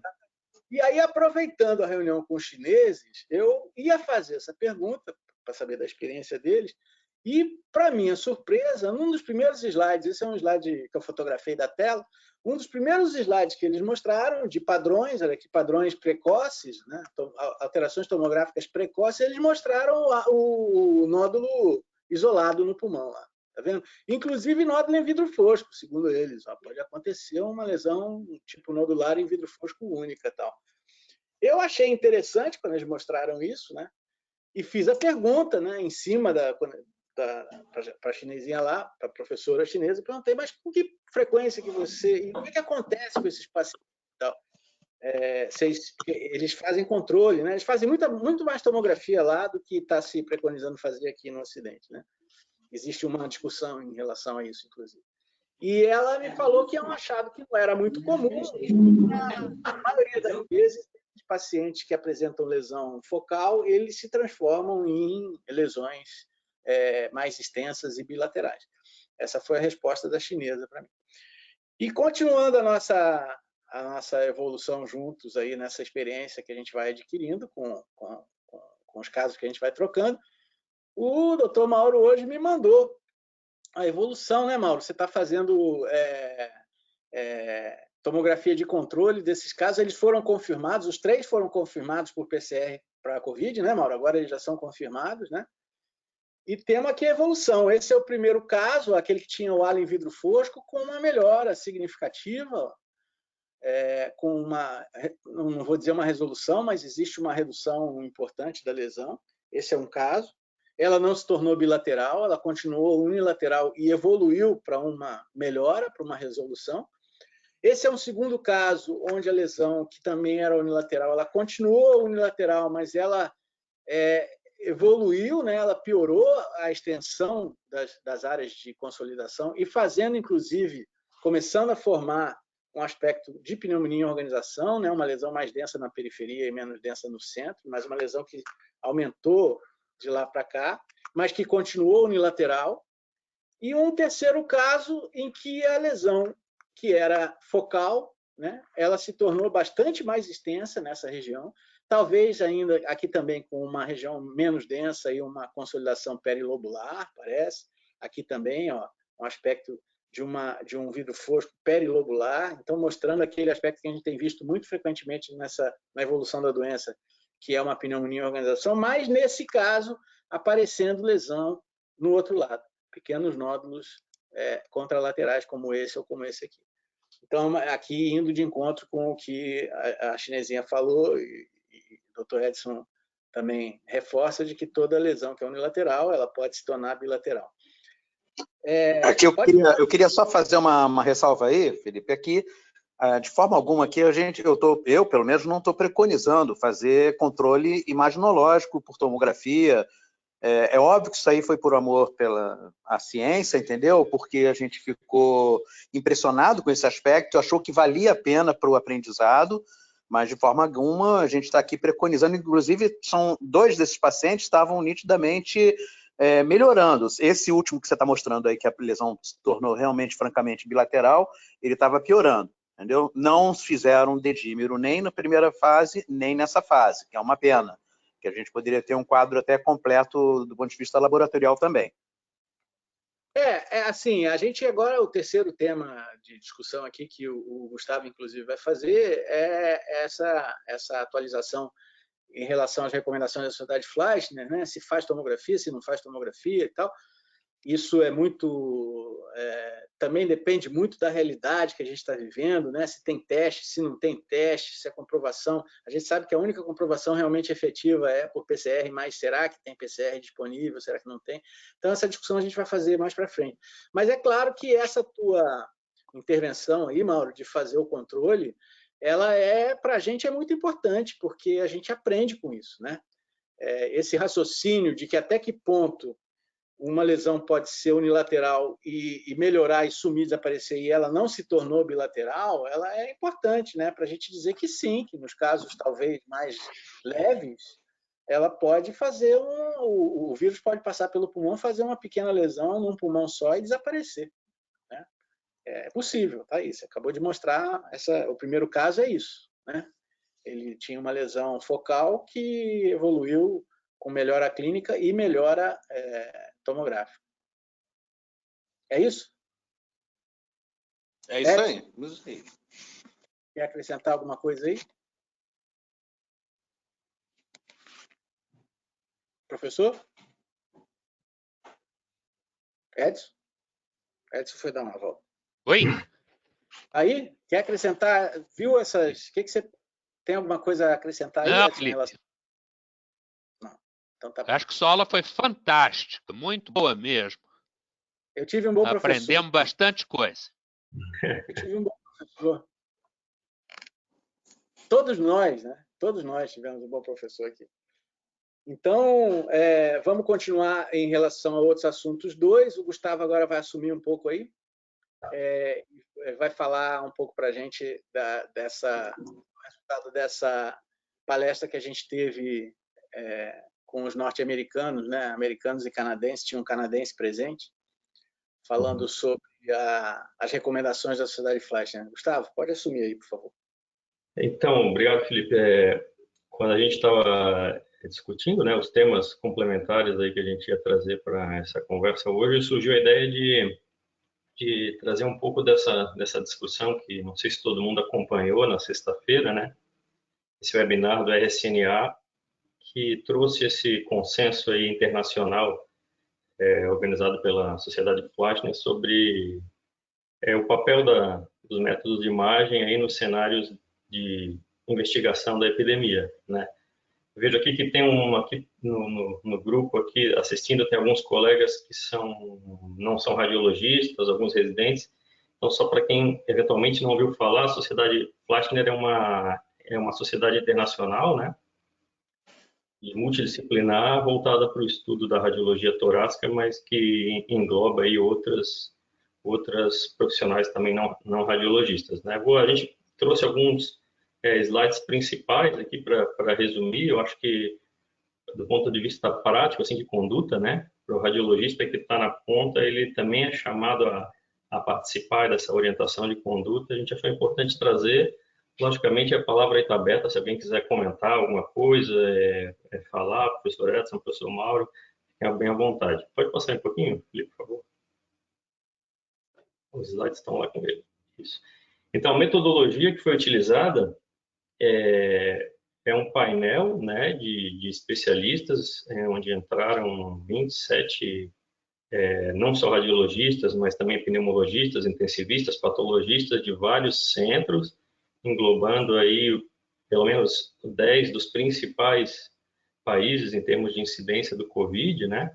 E aí, aproveitando a reunião com os chineses, eu ia fazer essa pergunta para saber da experiência deles, e, para minha surpresa, num dos primeiros slides, esse é um slide que eu fotografei da tela, um dos primeiros slides que eles mostraram de padrões, olha aqui, padrões precoces, né, alterações tomográficas precoces, eles mostraram o nódulo isolado no pulmão lá, tá vendo? Inclusive nódulo em vidro fosco, segundo eles, ó, pode acontecer uma lesão tipo nodular em vidro fosco única, tal. Eu achei interessante quando eles mostraram isso, né? E fiz a pergunta, né, em cima para a chinesinha lá, para a professora chinesa, perguntei, mas com que frequência que você... E o que acontece com esses pacientes? Então, eles fazem controle, né? Eles fazem muito mais tomografia lá do que está se preconizando fazer aqui no Ocidente, né? Existe uma discussão em relação a isso, inclusive. E ela me falou que é um achado que não era muito comum. A maioria das vezes, os pacientes que apresentam lesão focal, eles se transformam em lesões mais extensas e bilaterais. Essa foi a resposta da chinesa para mim. E continuando a nossa evolução juntos aí nessa experiência que a gente vai adquirindo com os casos que a gente vai trocando, o doutor Mauro hoje me mandou a evolução, né, Mauro? Você está fazendo tomografia de controle desses casos, eles foram confirmados, os 3 foram confirmados por PCR para a Covid, né, Mauro? Agora eles já são confirmados, né? E temos aqui a evolução. Esse é o primeiro caso, aquele que tinha o halo em vidro fosco, com uma melhora significativa, com uma, não vou dizer uma resolução, mas existe uma redução importante da lesão. Esse é um caso. Ela não se tornou bilateral, ela continuou unilateral e evoluiu para uma melhora, para uma resolução. Esse é um segundo caso, onde a lesão, que também era unilateral, ela continuou unilateral, mas ela evoluiu, né? Ela piorou a extensão das áreas de consolidação e fazendo, inclusive, começando a formar um aspecto de pneumonia em organização, né? Uma lesão mais densa na periferia e menos densa no centro, mas uma lesão que aumentou de lá para cá, mas que continuou unilateral. E um terceiro caso em que a lesão, que era focal, né? Ela se tornou bastante mais extensa nessa região, talvez ainda aqui também com uma região menos densa e uma consolidação perilobular, parece. Aqui também, ó, um aspecto de um vidro fosco perilobular, então mostrando aquele aspecto que a gente tem visto muito frequentemente na evolução da doença, que é uma pneumonia em organização, mas nesse caso aparecendo lesão no outro lado, pequenos nódulos contralaterais como esse ou como esse aqui. Então, aqui indo de encontro com o que a chinesinha falou, e o Dr. Edson também reforça de que toda lesão que é unilateral, ela pode se tornar bilateral. Aqui eu queria só fazer uma ressalva aí, Felipe, aqui, de forma alguma, aqui eu pelo menos não estou preconizando fazer controle imaginológico por tomografia. É óbvio que isso aí foi por amor pela ciência, entendeu? Porque a gente ficou impressionado com esse aspecto, achou que valia a pena para o aprendizado, mas de forma alguma a gente está aqui preconizando, inclusive são 2 desses pacientes estavam nitidamente melhorando. Esse último que você está mostrando aí, que a lesão se tornou realmente, francamente, bilateral, ele estava piorando, entendeu? Não fizeram dedímero nem na primeira fase, nem nessa fase, que é uma pena, que a gente poderia ter um quadro até completo do ponto de vista laboratorial também. Assim, a gente agora, o terceiro tema de discussão aqui, que o Gustavo, inclusive, vai fazer, é essa atualização em relação às recomendações da Sociedade Fleischner, né? Se faz tomografia, se não faz tomografia e tal. Isso é muito... também depende muito da realidade que a gente está vivendo, né? Se tem teste, se não tem teste, se é comprovação. A gente sabe que a única comprovação realmente efetiva é por PCR, mas será que tem PCR disponível? Será que não tem? Então, essa discussão a gente vai fazer mais para frente. Mas é claro que essa tua intervenção aí, Mauro, de fazer o controle, ela para a gente é muito importante, porque a gente aprende com isso, né? Esse raciocínio de que até que ponto uma lesão pode ser unilateral e melhorar e sumir, desaparecer, e ela não se tornou bilateral, ela é importante, né, para a gente dizer que sim, que nos casos talvez mais leves, ela pode fazer o vírus pode passar pelo pulmão, fazer uma pequena lesão num pulmão só e desaparecer, né? É possível, tá aí. Você acabou de mostrar, o primeiro caso é isso, né? Ele tinha uma lesão focal que evoluiu com melhora clínica e melhora tomográfica. É isso? É isso aí. Quer acrescentar alguma coisa aí? Professor? Edson? Edson foi dar uma volta. Oi? Aí, quer acrescentar? Viu essas... O que você tem alguma coisa a acrescentar aí, Não, Edson, em Felipe. relação... Não. Então tá bom. Acho que sua aula foi fantástica, muito boa mesmo. Eu tive um bom professor. Aprendemos bastante coisa. Eu tive um bom professor. Todos nós, né? Todos nós tivemos um bom professor aqui. Então, vamos continuar em relação a outros assuntos 2. O Gustavo agora vai assumir um pouco aí. Vai falar um pouco para a gente do resultado dessa palestra que a gente teve com os norte-americanos, né? Americanos e canadenses, tinha um canadense presente, falando sobre as recomendações da Sociedade Fleischner. Gustavo, pode assumir aí, por favor. Então, obrigado, Felipe. Quando a gente estava discutindo, né, os temas complementares aí que a gente ia trazer para essa conversa hoje, surgiu a ideia de trazer um pouco dessa discussão que não sei se todo mundo acompanhou na sexta-feira, né? Esse webinar do RSNA, que trouxe esse consenso aí internacional organizado pela Sociedade Fleischner sobre o papel dos métodos de imagem aí nos cenários de investigação da epidemia, né? Vejo aqui que tem aqui no grupo aqui assistindo, tem alguns colegas que não são radiologistas, alguns residentes. Então, só para quem eventualmente não ouviu falar, a Sociedade Fleischner é uma sociedade internacional, né? E multidisciplinar, voltada para o estudo da radiologia torácica, mas que engloba aí outras profissionais também não radiologistas, né? A gente trouxe alguns slides principais aqui para resumir. Eu acho que, do ponto de vista prático, assim, de conduta, né, para o radiologista que está na ponta, ele também é chamado a participar dessa orientação de conduta. A gente achou importante trazer. Logicamente, a palavra aí está aberta, se alguém quiser comentar alguma coisa, falar, professor Edson, professor Mauro, fiquem bem à vontade. Pode passar um pouquinho, Felipe, por favor? Os slides estão lá com ele. Isso. Então, a metodologia que foi utilizada é um painel, né, de especialistas, onde entraram 27, não só radiologistas, mas também pneumologistas, intensivistas, patologistas de vários centros, englobando aí pelo menos 10 dos principais países em termos de incidência do Covid, né?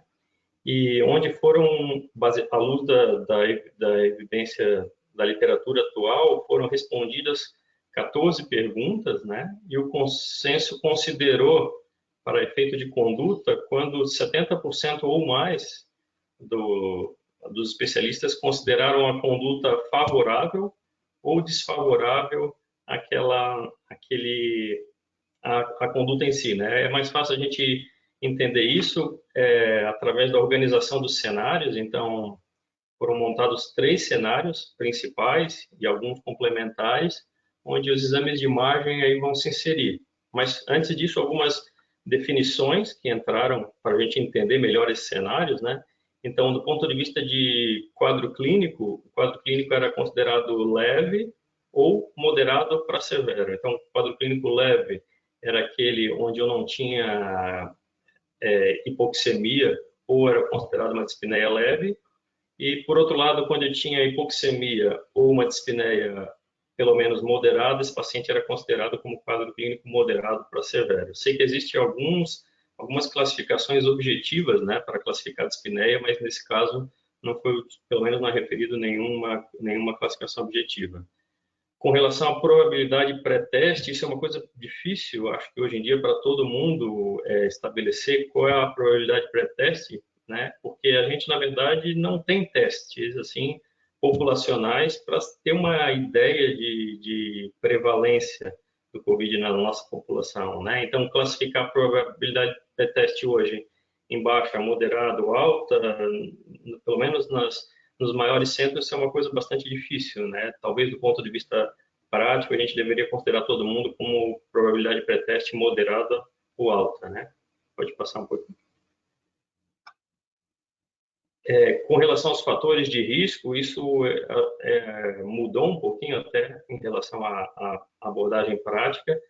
E onde foram, à luz da evidência da literatura atual, foram respondidas 14 perguntas, né? E o consenso considerou, para efeito de conduta, quando 70% ou mais dos especialistas consideraram a conduta favorável ou desfavorável a conduta em si, né? É mais fácil a gente entender isso através da organização dos cenários. Então, foram montados 3 cenários principais e alguns complementares, onde os exames de imagem aí vão se inserir. Mas, antes disso, algumas definições que entraram para a gente entender melhor esses cenários, né? Então, do ponto de vista de quadro clínico, o quadro clínico era considerado leve ou moderado para severo. Então, o quadro clínico leve era aquele onde eu não tinha hipoxemia ou era considerado uma dispneia leve. E, por outro lado, quando eu tinha hipoxemia ou uma dispneia pelo menos moderada, esse paciente era considerado como quadro clínico moderado para severo. Eu sei que existem algumas classificações objetivas, né, para classificar a dispneia, mas nesse caso não foi, pelo menos não é referido nenhuma classificação objetiva. Com relação à probabilidade pré-teste, isso é uma coisa difícil, acho que hoje em dia, para todo mundo estabelecer qual é a probabilidade pré-teste. né? Porque a gente, na verdade, não tem testes, assim, populacionais para ter uma ideia de prevalência do Covid na nossa população, né? Então, classificar a probabilidade de teste hoje em baixa, moderada ou alta, pelo menos nos maiores centros, isso é uma coisa bastante difícil, né? Talvez do ponto de vista prático, a gente deveria considerar todo mundo como probabilidade pré-teste moderada ou alta, né? Pode passar um pouquinho. Com relação aos fatores de risco, isso mudou um pouquinho até em relação à abordagem prática.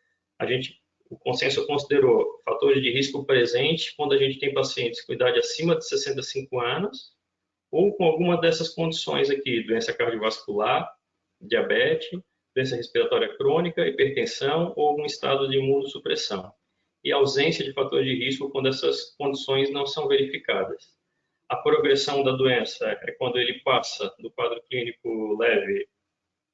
O consenso considerou fatores de risco presente quando a gente tem pacientes com idade acima de 65 anos ou com alguma dessas condições aqui, doença cardiovascular, diabetes, doença respiratória crônica, hipertensão ou algum estado de imunossupressão. E ausência de fatores de risco quando essas condições não são verificadas. A progressão da doença é quando ele passa do quadro clínico leve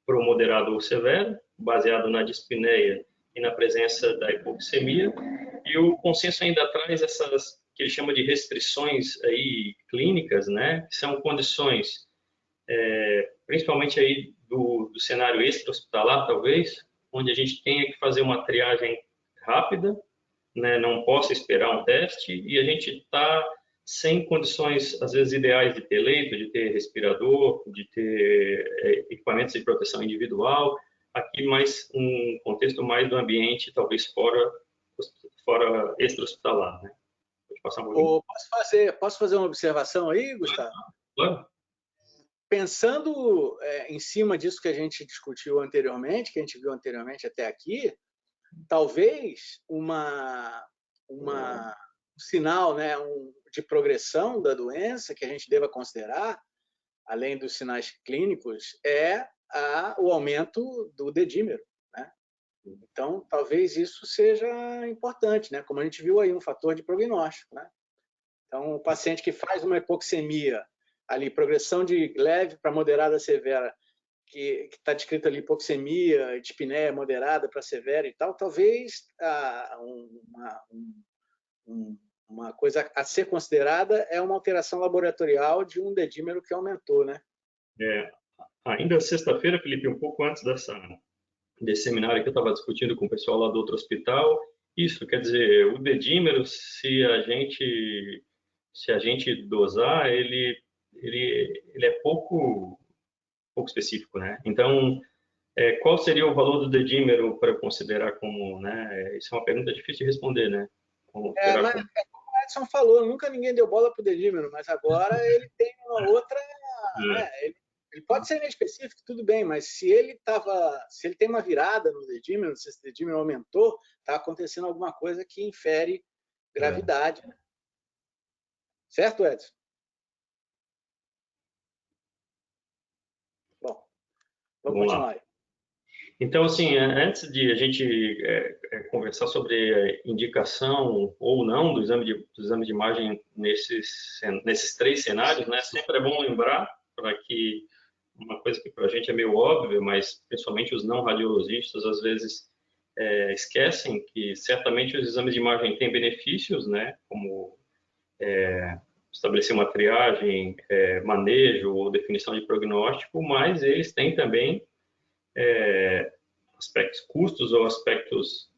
para o moderado ou severo, baseado na dispneia e na presença da hipoxemia. E o consenso ainda traz essas que ele chama de restrições aí clínicas, né? Que são condições, principalmente aí do cenário extra-hospitalar, talvez, onde a gente tenha que fazer uma triagem rápida, né? Não possa esperar um teste e a gente está sem condições, às vezes, ideais de ter leito, de ter respirador, de ter equipamentos de proteção individual. Aqui, mais um contexto mais do ambiente, talvez fora extra-hospitalar, né? Pode passar um pouquinho. Posso fazer uma observação aí, Gustavo? Claro. Pensando em cima disso que a gente discutiu anteriormente, que a gente viu anteriormente até aqui, talvez um sinal, né, de progressão da doença que a gente deva considerar, além dos sinais clínicos, é o aumento do dedímero, né? Então, talvez isso seja importante, né? Como a gente viu aí, um fator de prognóstico, né? Então, o paciente que faz uma hipoxemia, ali, progressão de leve para moderada severa, que está descrito ali hipoxemia, dispneia moderada para severa e tal, talvez uma coisa a ser considerada é uma alteração laboratorial de um dedímero que aumentou, né? Ainda sexta-feira, Felipe, um pouco antes desse seminário que eu estava discutindo com o pessoal lá do outro hospital, isso, quer dizer, o dedímero, se a gente dosar, ele é pouco específico, né? Então, qual seria o valor do dedímero para considerar como, né? Isso é uma pergunta difícil de responder, né? Como o Edson falou, nunca ninguém deu bola para o dedímero, mas agora ele tem uma outra, né? Ele pode ser inespecífico, tudo bem, mas se ele tem uma virada no dedímero, se esse dedímero aumentou, está acontecendo alguma coisa que infere gravidade. Certo, Edson? Bom, vamos continuar aí. Então, assim, antes de a gente conversar sobre a indicação ou não do exame de imagem nesses três cenários, né, sempre é bom lembrar, para que uma coisa que para a gente é meio óbvia, mas principalmente os não radiologistas às vezes esquecem que certamente os exames de imagem têm benefícios, né, como estabelecer uma triagem, manejo ou definição de prognóstico, mas eles têm também aspectos custos ou aspectos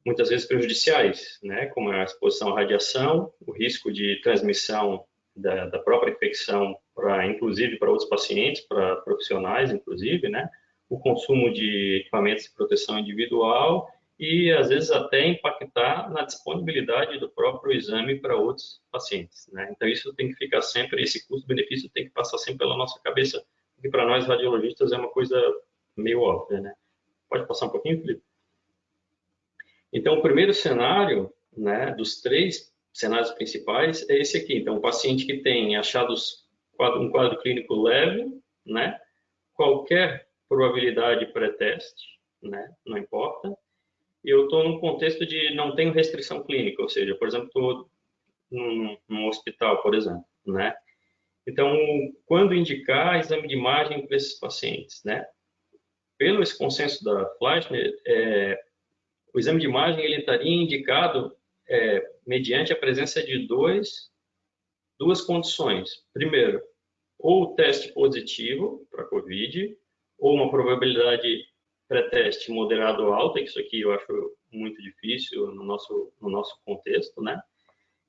muitas vezes prejudiciais, né, como a exposição à radiação, o risco de transmissão da própria infecção, inclusive para outros pacientes, para profissionais, inclusive, né, o consumo de equipamentos de proteção individual e, às vezes, até impactar na disponibilidade do próprio exame para outros pacientes, né? Então, isso tem que ficar sempre, esse custo-benefício tem que passar sempre pela nossa cabeça, porque para nós radiologistas é uma coisa meio óbvia, né? Pode passar um pouquinho, Felipe? Então, o primeiro cenário, né, dos três cenários principais é esse aqui. Então, o paciente que tem achados um quadro clínico leve, né, qualquer probabilidade pré-teste, né, não importa. E eu estou num contexto de não tenho restrição clínica, ou seja, por exemplo, estou num hospital, por exemplo, né. Então, quando indicar exame de imagem para esses pacientes, né, pelo esse consenso da Fleischner, o exame de imagem ele estaria indicado mediante a presença de duas condições. Primeiro, ou o teste positivo para COVID, ou uma probabilidade pré-teste moderado ou alta, que isso aqui eu acho muito difícil no nosso contexto, né?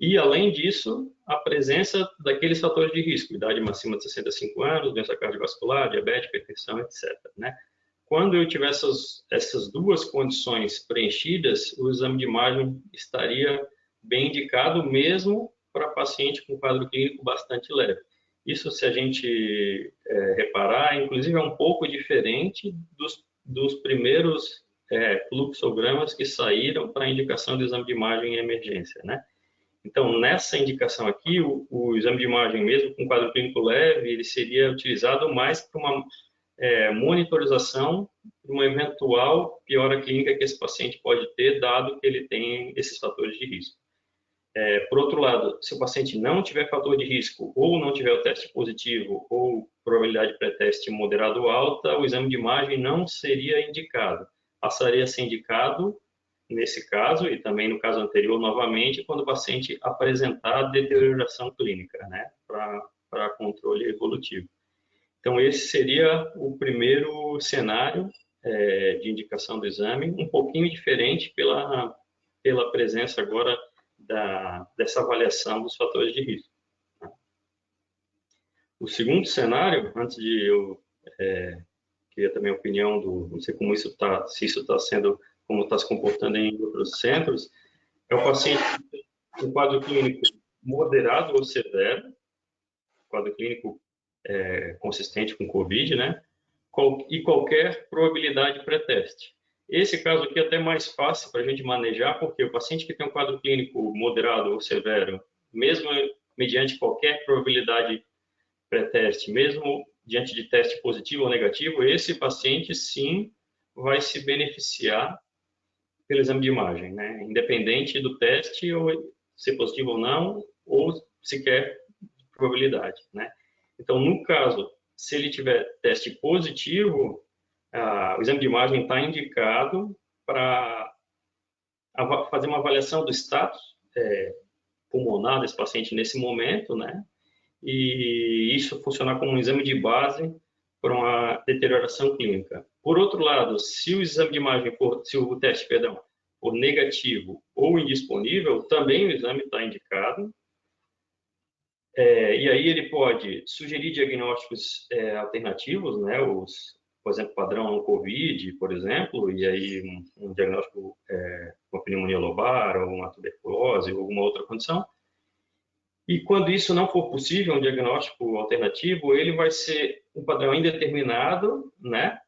E, além disso, a presença daqueles fatores de risco, idade acima de 65 anos, doença cardiovascular, diabetes, hipertensão, etc., né? Quando eu tiver essas duas condições preenchidas, o exame de imagem estaria bem indicado, mesmo para paciente com quadro clínico bastante leve. Isso, se a gente reparar, inclusive é um pouco diferente dos primeiros fluxogramas que saíram para a indicação do exame de imagem em emergência, né? Então, nessa indicação aqui, o exame de imagem, mesmo com quadro clínico leve, ele seria utilizado mais para uma monitorização de uma eventual piora clínica que esse paciente pode ter, dado que ele tem esses fatores de risco. Por outro lado, se o paciente não tiver fator de risco, ou não tiver o teste positivo, ou probabilidade pré-teste moderado ou alta, o exame de imagem não seria indicado. Passaria a ser indicado, nesse caso, e também no caso anterior, novamente, quando o paciente apresentar deterioração clínica, né, para controle evolutivo. Então, esse seria o primeiro cenário de indicação do exame, um pouquinho diferente pela presença agora dessa avaliação dos fatores de risco. O segundo cenário, antes de eu queria também a opinião não sei como se isso está sendo, como está se comportando em outros centros, é o paciente com quadro clínico moderado ou severo, quadro clínico consistente com COVID, né? E qualquer probabilidade pré-teste. Esse caso aqui é até mais fácil para a gente manejar, porque o paciente que tem um quadro clínico moderado ou severo, mesmo mediante qualquer probabilidade pré-teste, mesmo diante de teste positivo ou negativo, esse paciente sim vai se beneficiar pelo exame de imagem, né? Independente do teste, ou ser positivo ou não, ou sequer probabilidade, né? Então, no caso, se ele tiver teste positivo, o exame de imagem está indicado para fazer uma avaliação do status pulmonar desse paciente nesse momento, né? E isso funcionar como um exame de base para uma deterioração clínica. Por outro lado, se o exame de imagem se o teste, for negativo ou indisponível, também o exame está indicado. E aí ele pode sugerir diagnósticos alternativos, né? Por exemplo, padrão não COVID, por exemplo, e aí um diagnóstico uma pneumonia lobar, ou uma tuberculose, ou alguma outra condição. E quando isso não for possível, um diagnóstico alternativo, ele vai ser um padrão indeterminado, né?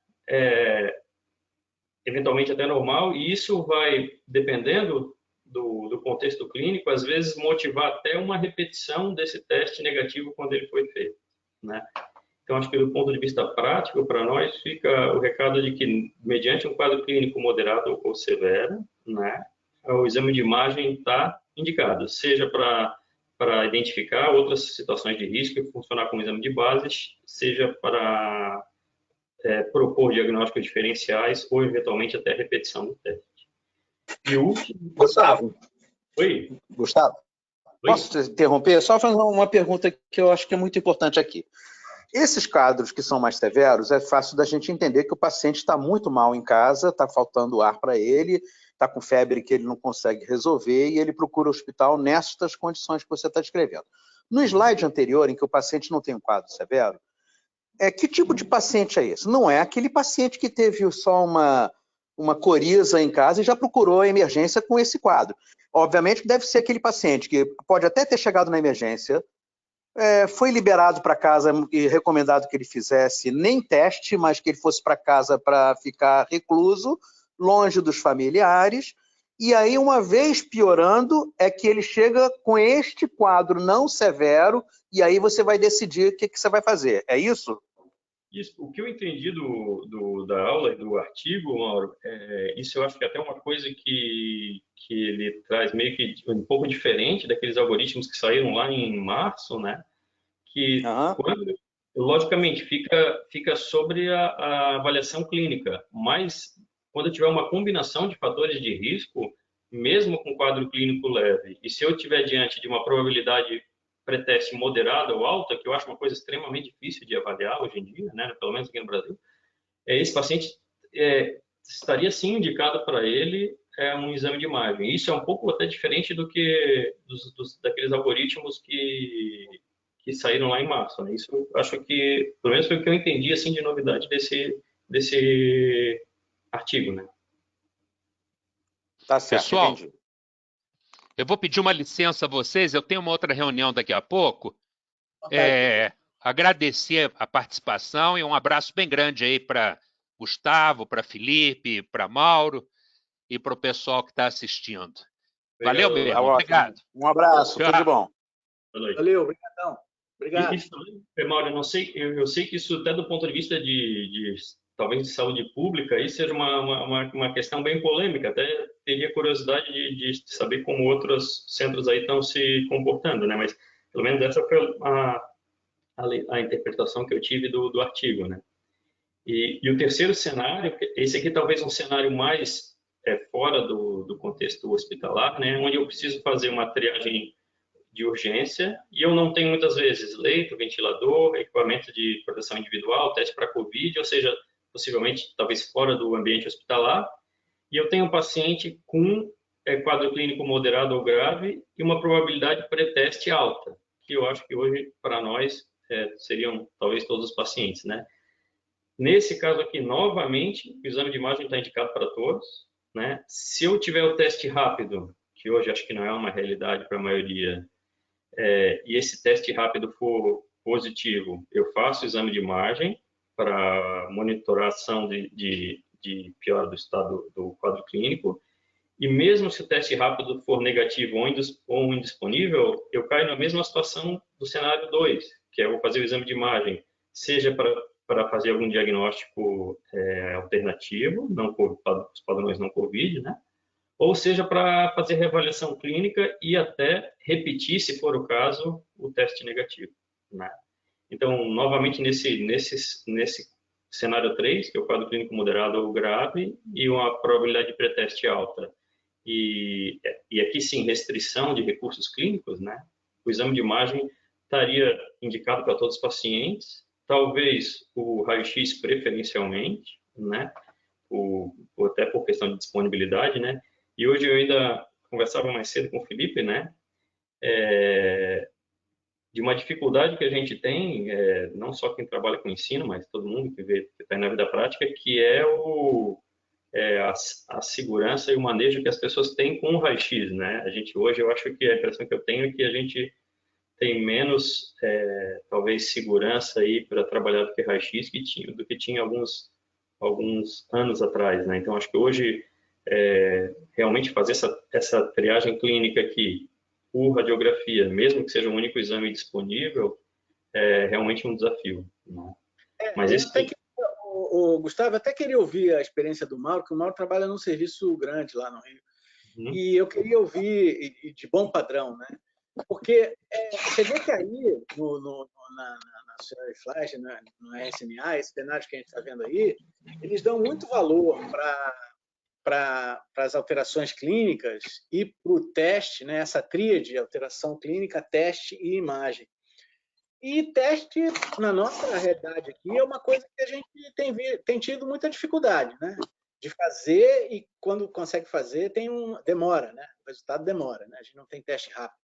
Eventualmente até normal, e isso vai, dependendo do contexto clínico, às vezes motivar até uma repetição desse teste negativo quando ele foi feito, né? Então, acho que do ponto de vista prático, para nós, fica o recado de que, mediante um quadro clínico moderado ou severo, né, o exame de imagem está indicado, seja para identificar outras situações de risco e funcionar como exame de base, seja para propor diagnósticos diferenciais ou, eventualmente, até repetição do teste. E o último... Gustavo. Oi? Gustavo, Oi? posso te interromper? Só fazer uma pergunta que eu acho que é muito importante aqui. Esses quadros que são mais severos, é fácil da gente entender que o paciente está muito mal em casa, está faltando ar para ele, está com febre que ele não consegue resolver e ele procura o hospital nestas condições que você está descrevendo. No slide anterior, em que o paciente não tem um quadro severo, que tipo de paciente é esse? Não é aquele paciente que teve só uma coriza em casa e já procurou a emergência com esse quadro. Obviamente deve ser aquele paciente que pode até ter chegado na emergência, foi liberado para casa e recomendado que ele fizesse nem teste, mas que ele fosse para casa para ficar recluso, longe dos familiares, e aí, uma vez piorando, é que ele chega com este quadro não severo, e aí você vai decidir o que você vai fazer. É isso? Isso. O que eu entendi da aula e do artigo, Mauro, isso eu acho que é até uma coisa que ele traz meio que um pouco diferente daqueles algoritmos que saíram lá em março, né? Que, logicamente, fica sobre a avaliação clínica, mas quando tiver uma combinação de fatores de risco, mesmo com quadro clínico leve, e se eu estiver diante de uma probabilidade pré-teste moderada ou alta, que eu acho uma coisa extremamente difícil de avaliar hoje em dia, né, pelo menos aqui no Brasil, esse paciente estaria sim indicado para ele um exame de imagem. Isso é um pouco até diferente do que daqueles algoritmos que saíram lá em março, né? Isso eu acho que, pelo menos foi o que eu entendi assim de novidade desse artigo, né? Tá certo, Pessoal, entendi. eu vou pedir uma licença a vocês, eu tenho uma outra reunião daqui a pouco. Agradecer a participação e um abraço bem grande aí para Gustavo, para Felipe, para Mauro e para o pessoal que está assistindo. Valeu mesmo, obrigado. Um abraço, Tchau. tudo de bom. Valeu, obrigadão. Obrigado. Mauro, eu sei que isso até do ponto de vista de talvez de saúde pública, isso seja uma questão bem polêmica. Até teria curiosidade de saber como outros centros aí estão se comportando, né? Mas pelo menos essa foi a interpretação que eu tive do artigo, né? E o terceiro cenário, esse aqui talvez um cenário mais fora do contexto hospitalar, né? Onde eu preciso fazer uma triagem de urgência e eu não tenho muitas vezes leito, ventilador, equipamento de proteção individual, teste para COVID, ou seja, possivelmente talvez fora do ambiente hospitalar, e eu tenho um paciente com quadro clínico moderado ou grave e uma probabilidade pré-teste alta, que eu acho que hoje para nós seriam talvez todos os pacientes, né? Nesse caso aqui, novamente, o exame de imagem está indicado para todos, né? Se eu tiver o teste rápido, que hoje acho que não é uma realidade para a maioria, e esse teste rápido for positivo, eu faço o exame de imagem para monitoração de piora do estado do quadro clínico, e mesmo se o teste rápido for negativo ou indisponível, eu caio na mesma situação do cenário 2, que é eu vou fazer o exame de imagem, seja para fazer algum diagnóstico alternativo, os padrões não COVID, né? Ou seja, para fazer reavaliação clínica e até repetir, se for o caso, o teste negativo, né? Então, novamente, nesse cenário 3, que é o quadro clínico moderado ou grave, e uma probabilidade de pré-teste alta, e aqui sim, restrição de recursos clínicos, né? O exame de imagem estaria indicado para todos os pacientes, talvez o raio-x preferencialmente, né? Até por questão de disponibilidade, né? E hoje eu ainda conversava mais cedo com o Felipe, né? De uma dificuldade que a gente tem, não só quem trabalha com ensino, mas todo mundo que está na vida prática, que é a segurança e o manejo que as pessoas têm com o raio-x, né? A gente hoje, eu acho que a impressão que eu tenho é que a gente tem menos, talvez, segurança aí para trabalhar do que raio-x do que tinha alguns anos atrás, né? Então, acho que hoje realmente fazer essa triagem clínica aqui por radiografia, mesmo que seja o único exame disponível, é realmente um desafio, né? Mas o Gustavo, eu até queria ouvir a experiência do Mauro, que o Mauro trabalha num serviço grande lá no Rio. E eu queria ouvir de bom padrão, né? Porque você vê que aí, na Senhora Flash, no RSNA, esses cenários que a gente está vendo aí, eles dão muito valor para as alterações clínicas e para o teste, né? Essa tríade, alteração clínica, teste e imagem. E teste, na nossa realidade aqui, é uma coisa que a gente tem tido muita dificuldade, né? De fazer, e quando consegue fazer, demora, né? O resultado demora, né? A gente não tem teste rápido.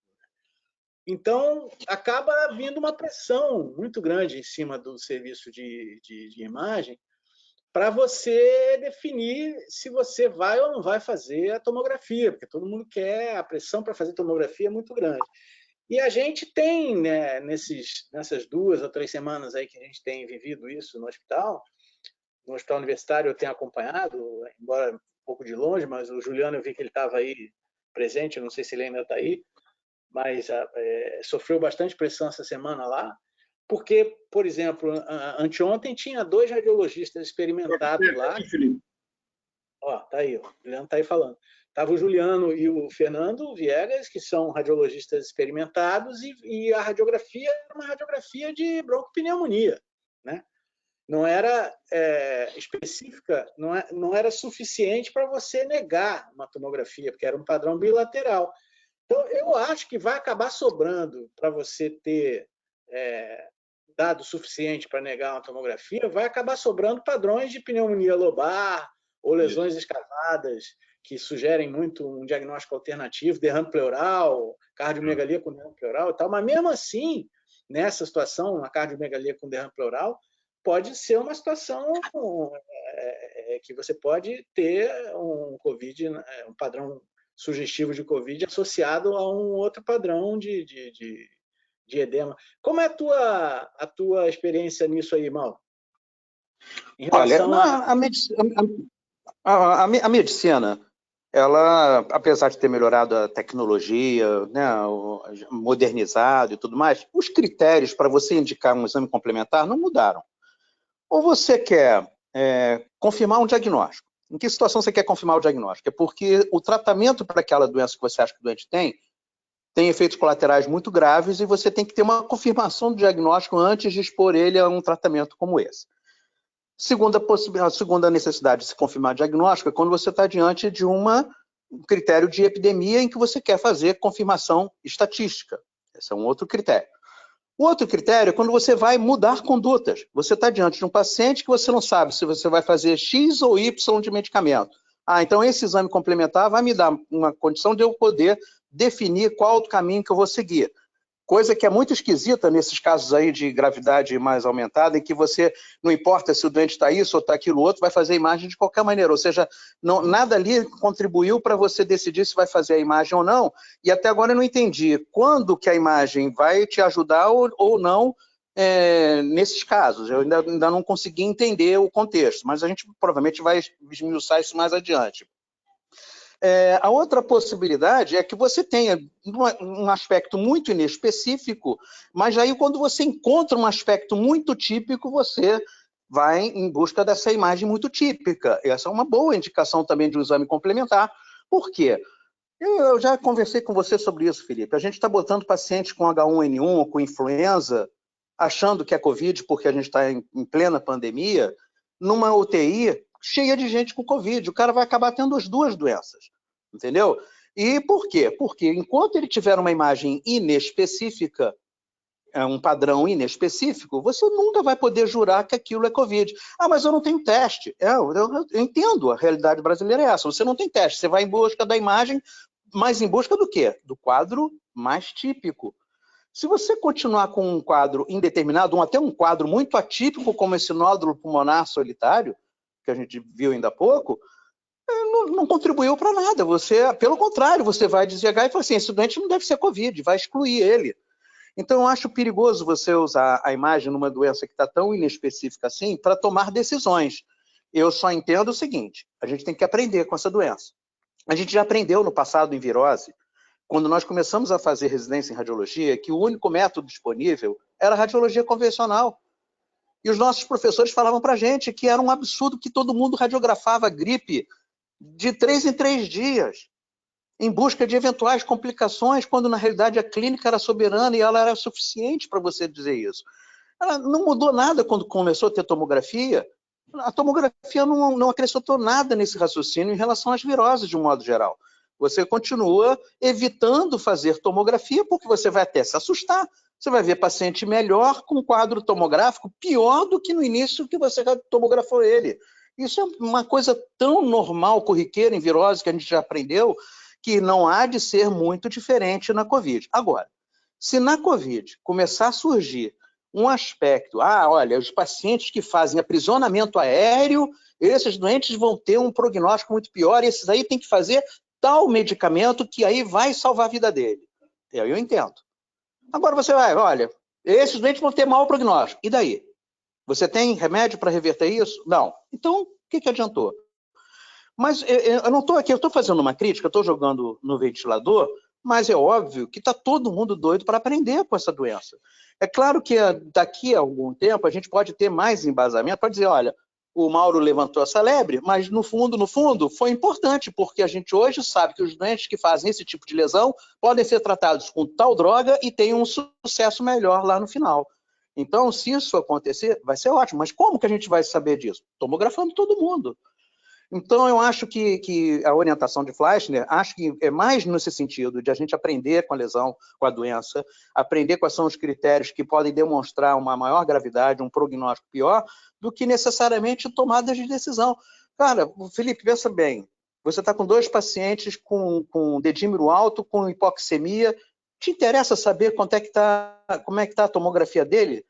Então, acaba vindo uma pressão muito grande em cima do serviço de imagem para você definir se você vai ou não vai fazer a tomografia, porque todo mundo quer, a pressão para fazer tomografia é muito grande. E a gente tem, né, nessas 2 ou 3 semanas aí que a gente tem vivido isso no hospital universitário eu tenho acompanhado, embora um pouco de longe, mas o Juliano, eu vi que ele estava aí presente, eu não sei se ele ainda está aí, mas sofreu bastante pressão essa semana lá, porque, por exemplo, anteontem tinha 2 radiologistas experimentados lá. Ó, tá aí, o Juliano está aí falando. Estava o Juliano e o Fernando Viegas, que são radiologistas experimentados, e a radiografia era uma radiografia de broncopneumonia, né? não era específica, não era suficiente para você negar uma tomografia, porque era um padrão bilateral. Então, eu acho que vai acabar sobrando para você ter dado suficiente para negar uma tomografia, vai acabar sobrando padrões de pneumonia lobar ou lesões escavadas, que sugerem muito um diagnóstico alternativo, derrame pleural, cardiomegalia com derrame pleural e tal, mas mesmo assim, nessa situação, uma cardiomegalia com derrame pleural, pode ser uma situação que você pode ter um COVID, um padrão sugestivo de COVID associado a um outro padrão de edema. Como é a tua experiência nisso aí, Mauro? Olha, a medicina, ela, apesar de ter melhorado a tecnologia, né, modernizado e tudo mais, os critérios para você indicar um exame complementar não mudaram. Ou você quer confirmar um diagnóstico. Em que situação você quer confirmar o diagnóstico? É porque o tratamento para aquela doença que você acha que o doente tem efeitos colaterais muito graves e você tem que ter uma confirmação do diagnóstico antes de expor ele a um tratamento como esse. A segunda necessidade de se confirmar diagnóstico é quando você está diante de um critério de epidemia em que você quer fazer confirmação estatística. Esse é um outro critério. O outro critério é quando você vai mudar condutas. Você está diante de um paciente que você não sabe se você vai fazer X ou Y de medicamento. Então esse exame complementar vai me dar uma condição de eu poder definir qual o caminho que eu vou seguir. Coisa que é muito esquisita nesses casos aí de gravidade mais aumentada, em que você, não importa se o doente está isso ou está aquilo outro, vai fazer a imagem de qualquer maneira. Ou seja, nada ali contribuiu para você decidir se vai fazer a imagem ou não. E até agora eu não entendi quando que a imagem vai te ajudar ou não nesses casos. Eu ainda não consegui entender o contexto, mas a gente provavelmente vai esmiuçar isso mais adiante. A outra possibilidade é que você tenha um aspecto muito inespecífico, mas aí quando você encontra um aspecto muito típico, você vai em busca dessa imagem muito típica. Essa é uma boa indicação também de um exame complementar. Por quê? Eu já conversei com você sobre isso, Felipe. A gente está botando pacientes com H1N1 ou com influenza, achando que é Covid porque a gente está em plena pandemia, numa UTI cheia de gente com Covid. O cara vai acabar tendo as duas doenças, entendeu? E por quê? Porque enquanto ele tiver uma imagem inespecífica, um padrão inespecífico, você nunca vai poder jurar que aquilo é Covid. Mas eu não tenho teste. Eu entendo, a realidade brasileira é essa. Você não tem teste, você vai em busca da imagem, mas em busca do quê? Do quadro mais típico. Se você continuar com um quadro indeterminado, até um quadro muito atípico, como esse nódulo pulmonar solitário, que a gente viu ainda há pouco, não contribuiu para nada. Pelo contrário, você vai desviar e falar assim, esse doente não deve ser Covid, vai excluir ele. Então, eu acho perigoso você usar a imagem numa doença que está tão inespecífica assim para tomar decisões. Eu só entendo o seguinte, a gente tem que aprender com essa doença. A gente já aprendeu no passado em virose, quando nós começamos a fazer residência em radiologia, que o único método disponível era a radiologia convencional. E os nossos professores falavam para a gente que era um absurdo que todo mundo radiografava gripe de 3 em 3 dias, em busca de eventuais complicações, quando na realidade a clínica era soberana e ela era suficiente para você dizer isso. Ela não mudou nada quando começou a ter tomografia. A tomografia não acrescentou nada nesse raciocínio em relação às viroses, de um modo geral. Você continua evitando fazer tomografia porque você vai até se assustar. Você vai ver paciente melhor com quadro tomográfico pior do que no início que você tomografou ele. Isso é uma coisa tão normal, corriqueira em virose, que a gente já aprendeu, que não há de ser muito diferente na COVID. Agora, se na COVID começar a surgir um aspecto, olha, os pacientes que fazem aprisionamento aéreo, esses doentes vão ter um prognóstico muito pior, e esses aí tem que fazer tal medicamento que aí vai salvar a vida dele. Eu entendo. Agora você vai, olha, esses doentes vão ter mau prognóstico. E daí? Você tem remédio para reverter isso? Não. Então, o que adiantou? Mas eu não estou aqui, eu estou fazendo uma crítica, eu estou jogando no ventilador, mas é óbvio que está todo mundo doido para aprender com essa doença. É claro que daqui a algum tempo a gente pode ter mais embasamento para dizer, olha, o Mauro levantou essa lebre, mas no fundo, foi importante, porque a gente hoje sabe que os doentes que fazem esse tipo de lesão podem ser tratados com tal droga e tem um sucesso melhor lá no final. Então, se isso acontecer, vai ser ótimo. Mas como que a gente vai saber disso? Tomografando todo mundo. Então, eu acho que a orientação de Fleischner, acho que é mais nesse sentido de a gente aprender com a lesão, com a doença, aprender quais são os critérios que podem demonstrar uma maior gravidade, um prognóstico pior, do que necessariamente tomadas de decisão. Cara, Felipe, pensa bem, você está com 2 pacientes com dedímero alto, com hipoxemia, te interessa saber como é que está a tomografia dele?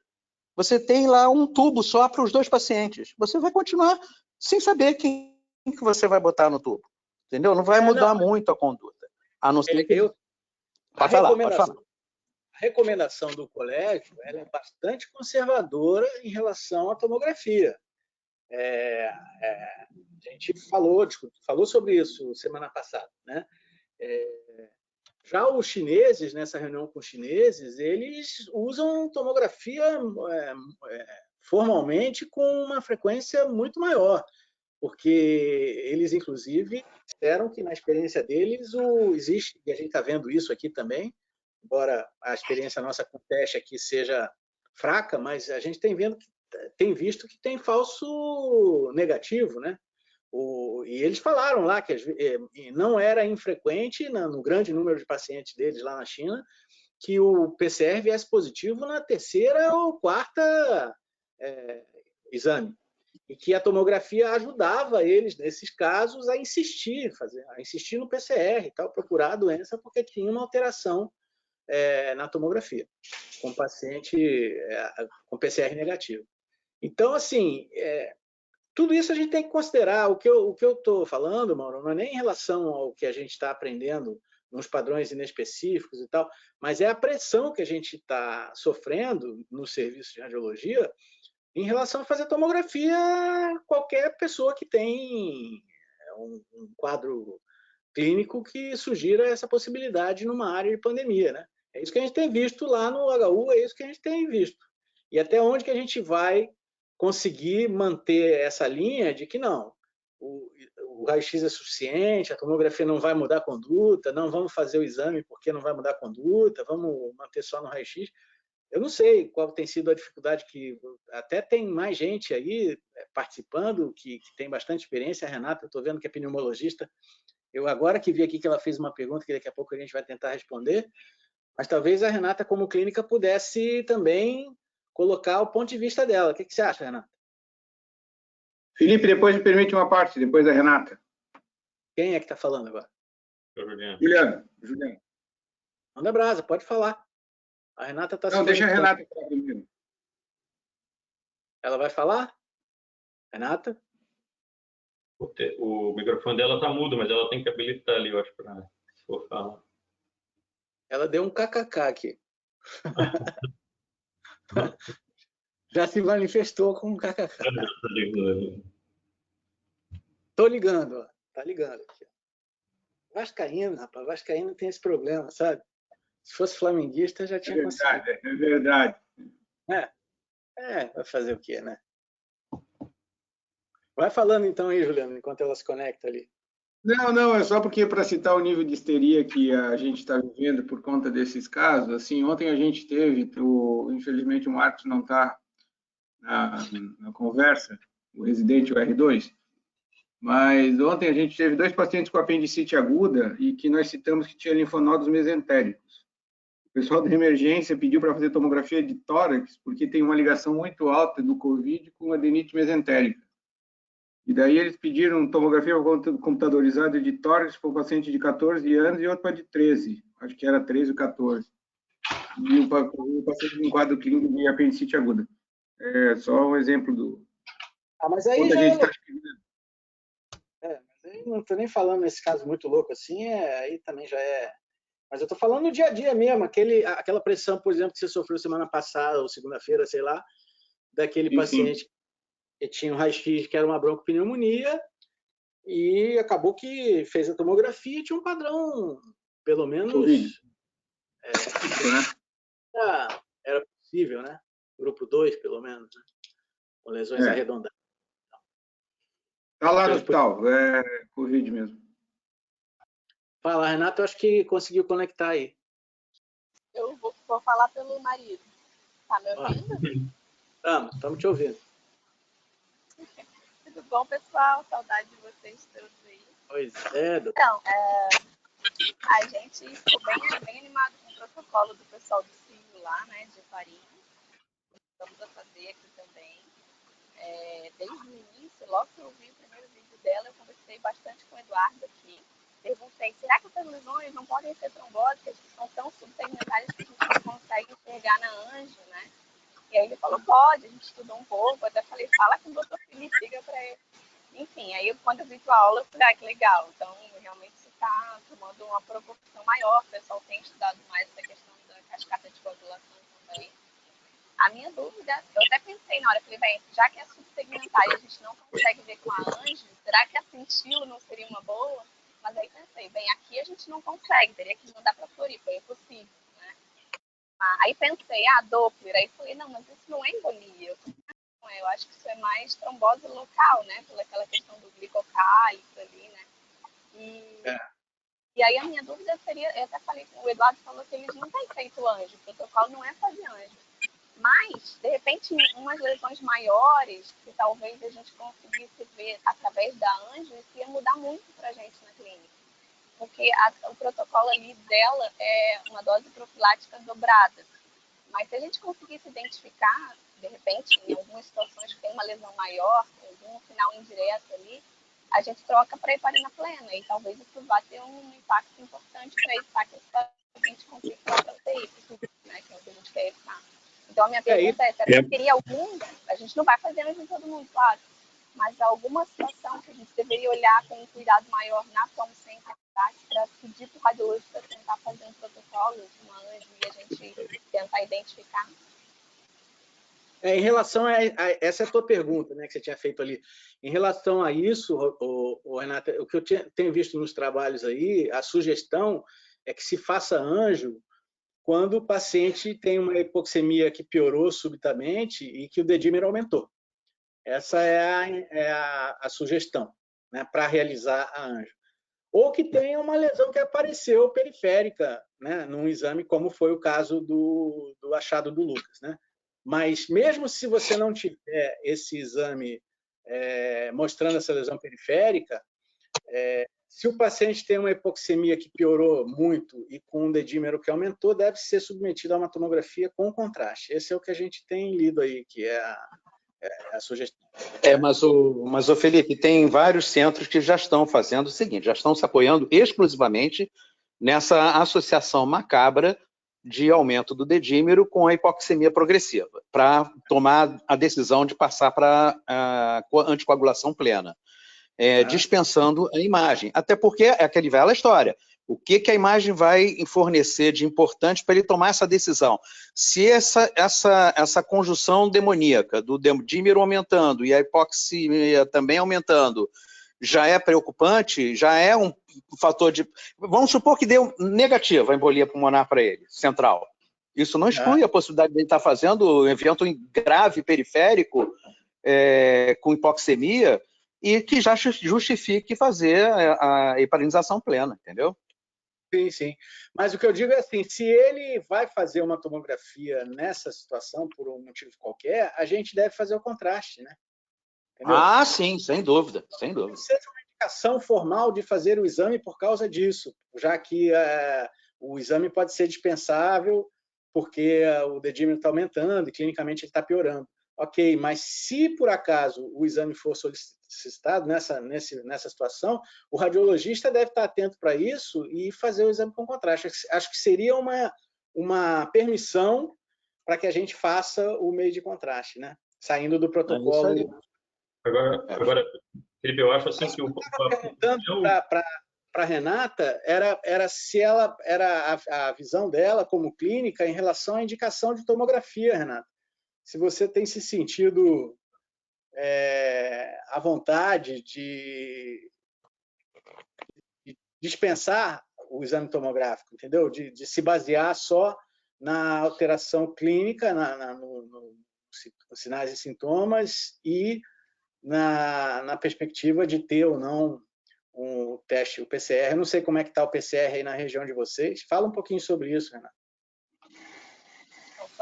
Você tem lá um tubo só para os 2 pacientes. Você vai continuar sem saber quem que você vai botar no tubo. Entendeu? Não vai mudar muito a conduta. A não ser que... Pode falar. A recomendação do colégio ela é bastante conservadora em relação à tomografia. A gente falou sobre isso semana passada, né? Já os chineses, nessa reunião com os chineses, eles usam tomografia formalmente com uma frequência muito maior, porque eles, inclusive, disseram que na experiência deles existe, e a gente está vendo isso aqui também, embora a experiência nossa com teste aqui seja fraca, mas a gente tem visto que tem falso negativo, né? E eles falaram lá que não era infrequente, no grande número de pacientes deles lá na China, que o PCR viesse positivo na 3ª ou 4ª exame. E que a tomografia ajudava eles, nesses casos, a insistir no PCR, procurar a doença, porque tinha uma alteração na tomografia, com paciente com PCR negativo. Então, assim, tudo isso a gente tem que considerar. O que eu estou falando, Mauro, não é nem em relação ao que a gente está aprendendo nos padrões inespecíficos e tal, mas é a pressão que a gente está sofrendo no serviço de radiologia em relação a fazer tomografia. Qualquer pessoa que tem um quadro clínico que sugira essa possibilidade numa área de pandemia, né? É isso que a gente tem visto lá no HU, é isso que a gente tem visto. E até onde que a gente vai conseguir manter essa linha de que não, o raio-x é suficiente, a tomografia não vai mudar a conduta, não vamos fazer o exame porque não vai mudar a conduta, vamos manter só no raio-x. Eu não sei qual tem sido a dificuldade, que até tem mais gente aí participando, que tem bastante experiência. A Renata, eu estou vendo que é pneumologista. Eu agora que vi aqui que ela fez uma pergunta que daqui a pouco a gente vai tentar responder, mas talvez a Renata, como clínica, pudesse também colocar o ponto de vista dela. O que você acha, Renata? Felipe, depois me permite uma parte, depois da Renata. Quem é que está falando agora? Juliano. Manda brasa, pode falar. A Renata está... Não, deixa a Renata falar primeiro. Ela vai falar? Renata? O microfone dela está mudo, mas ela tem que habilitar ali, eu acho, para se for falar. Ela deu um kkk aqui. Já se manifestou com um kkk. Estou ligando, ó. Tá ligando aqui. Vascaíno, rapaz. Vascaíno tem esse problema, sabe? Se fosse flamenguista, já tinha conseguido. É verdade. Vai fazer o quê, né? Vai falando então aí, Juliano, enquanto ela se conecta ali. Não, é só porque para citar o nível de histeria que a gente está vivendo por conta desses casos. Assim, ontem a gente teve, infelizmente o Marcos não está na conversa, o residente, o R2, mas ontem a gente teve 2 pacientes com apendicite aguda e que nós citamos que tinha linfonodos mesentéricos. O pessoal da emergência pediu para fazer tomografia de tórax, porque tem uma ligação muito alta do COVID com adenite mesentérica. E daí eles pediram tomografia computadorizada de tórax para um paciente de 14 anos e outro para de 13. Acho que era 13 ou 14. E o paciente com quadro clínico de apendicite aguda. É só um exemplo do... mas aí já... mas aí não estou nem falando nesse caso muito louco assim, aí também já é... Mas eu estou falando no dia a dia mesmo, aquela pressão, por exemplo, que você sofreu semana passada ou segunda-feira, sei lá, daquele paciente que tinha um raio-x que era uma broncopneumonia e acabou que fez a tomografia e tinha um padrão, pelo menos... Era possível, né? Grupo 2, pelo menos, né? Com lesões arredondadas. Está lá no hospital, é Covid mesmo. Fala, Renato, eu acho que conseguiu conectar aí. Eu vou falar pelo marido. Tá me ouvindo? Estamos te ouvindo. Tudo bom, pessoal? Saudade de vocês todos aí. Pois é, doutor. Então, a gente ficou bem animado com o protocolo do pessoal do CIO lá, né, de Paris. Vamos a fazer aqui também. Desde o início, logo que eu vi o primeiro vídeo dela, eu conversei bastante com o Eduardo aqui. Perguntei, será que essas lesões não podem ser trombóticas, que são tão subsegmentais que a gente não consegue enxergar na Anjo, né? E aí ele falou, pode, a gente estudou um pouco. Eu até falei, fala com o doutor Felipe, liga para ele. Enfim, aí quando eu vi tua aula, eu falei, que legal. Então, realmente isso está tomando uma proporção maior. O pessoal tem estudado mais essa questão da cascata de coagulação também. A minha dúvida, eu até pensei na hora, falei, bem, já que é subsegmentar e a gente não consegue ver com a Anjo, será que a Cintilo não seria uma boa? Mas aí pensei, bem, aqui a gente não consegue, teria que mandar para Floripa, é impossível, né? Aí pensei, Doppler, aí falei, não, mas isso não é embolia. Eu acho que isso é mais trombose local, né? Pelaquela questão do glicocálix ali, né? E aí a minha dúvida seria, eu até falei, o Eduardo falou que eles não têm feito Anjo, o protocolo não é fazer Anjo. Mas, de repente, umas lesões maiores, que talvez a gente conseguisse ver através da Anjo, isso ia mudar muito para a gente na clínica. Porque o protocolo ali dela é uma dose profilática dobrada. Mas se a gente conseguisse identificar, de repente, em algumas situações que tem uma lesão maior, algum final indireto ali, a gente troca para heparina plena. E talvez isso vá ter um impacto importante para evitar que esse paciente consiga para UTI, né, que é o que a gente quer evitar. Então, a minha pergunta será que teria algum... A gente não vai fazer Anjo em todo mundo, claro. Mas alguma situação que a gente deveria olhar com um cuidado maior na tomocência para pedir para o radiologista tentar fazer um protocolo de uma Anjo e a gente tentar identificar? Em relação a essa é a tua pergunta, né, que você tinha feito ali. Em relação a isso, Renata, o que eu tenho visto nos trabalhos aí, a sugestão é que se faça Anjo quando o paciente tem uma hipoxemia que piorou subitamente e que o dedímero aumentou. Essa é a sugestão, né, para realizar a Anjo. Ou que tenha uma lesão que apareceu periférica, né, num exame, como foi o caso do achado do Lucas, né? Mas mesmo se você não tiver esse exame mostrando essa lesão periférica, se o paciente tem uma hipoxemia que piorou muito e com um dedímero que aumentou, deve ser submetido a uma tomografia com contraste. Esse é o que a gente tem lido aí, que é a sugestão. Mas o Felipe, tem vários centros que já estão fazendo o seguinte, já estão se apoiando exclusivamente nessa associação macabra de aumento do dedímero com a hipoxemia progressiva, para tomar a decisão de passar para a anticoagulação plena, dispensando a imagem. Até porque é aquela velha história. O que a imagem vai fornecer de importante para ele tomar essa decisão? Se essa conjunção demoníaca do dedímero aumentando e a hipoxemia também aumentando já é preocupante, já é um fator de... Vamos supor que deu negativa a embolia pulmonar para ele, central. Isso não exclui a possibilidade de ele estar fazendo um evento grave periférico com hipoxemia e que já justifique fazer a heparinização plena, entendeu? Sim, sim. Mas o que eu digo é assim, se ele vai fazer uma tomografia nessa situação, por um motivo qualquer, a gente deve fazer o contraste, né? Entendeu? Sim, sem dúvida, sem dúvida. Não seja uma indicação formal de fazer o exame por causa disso, já que o exame pode ser dispensável porque o dedímero está aumentando e clinicamente ele está piorando. Ok, mas se por acaso o exame for solicitado nessa situação, o radiologista deve estar atento para isso e fazer o exame com contraste. Acho que seria uma permissão para que a gente faça o meio de contraste, né? Saindo do protocolo. Agora, Felipe, eu acho assim que o... Perguntando para a Renata era se ela era a visão dela como clínica em relação à indicação de tomografia, Renata. Se você tem se sentido à vontade de dispensar o exame tomográfico, entendeu? De se basear só na alteração clínica, nos sinais e sintomas e na perspectiva de ter ou não um teste, o PCR. Eu não sei como é que está o PCR aí na região de vocês. Fala um pouquinho sobre isso, Renata.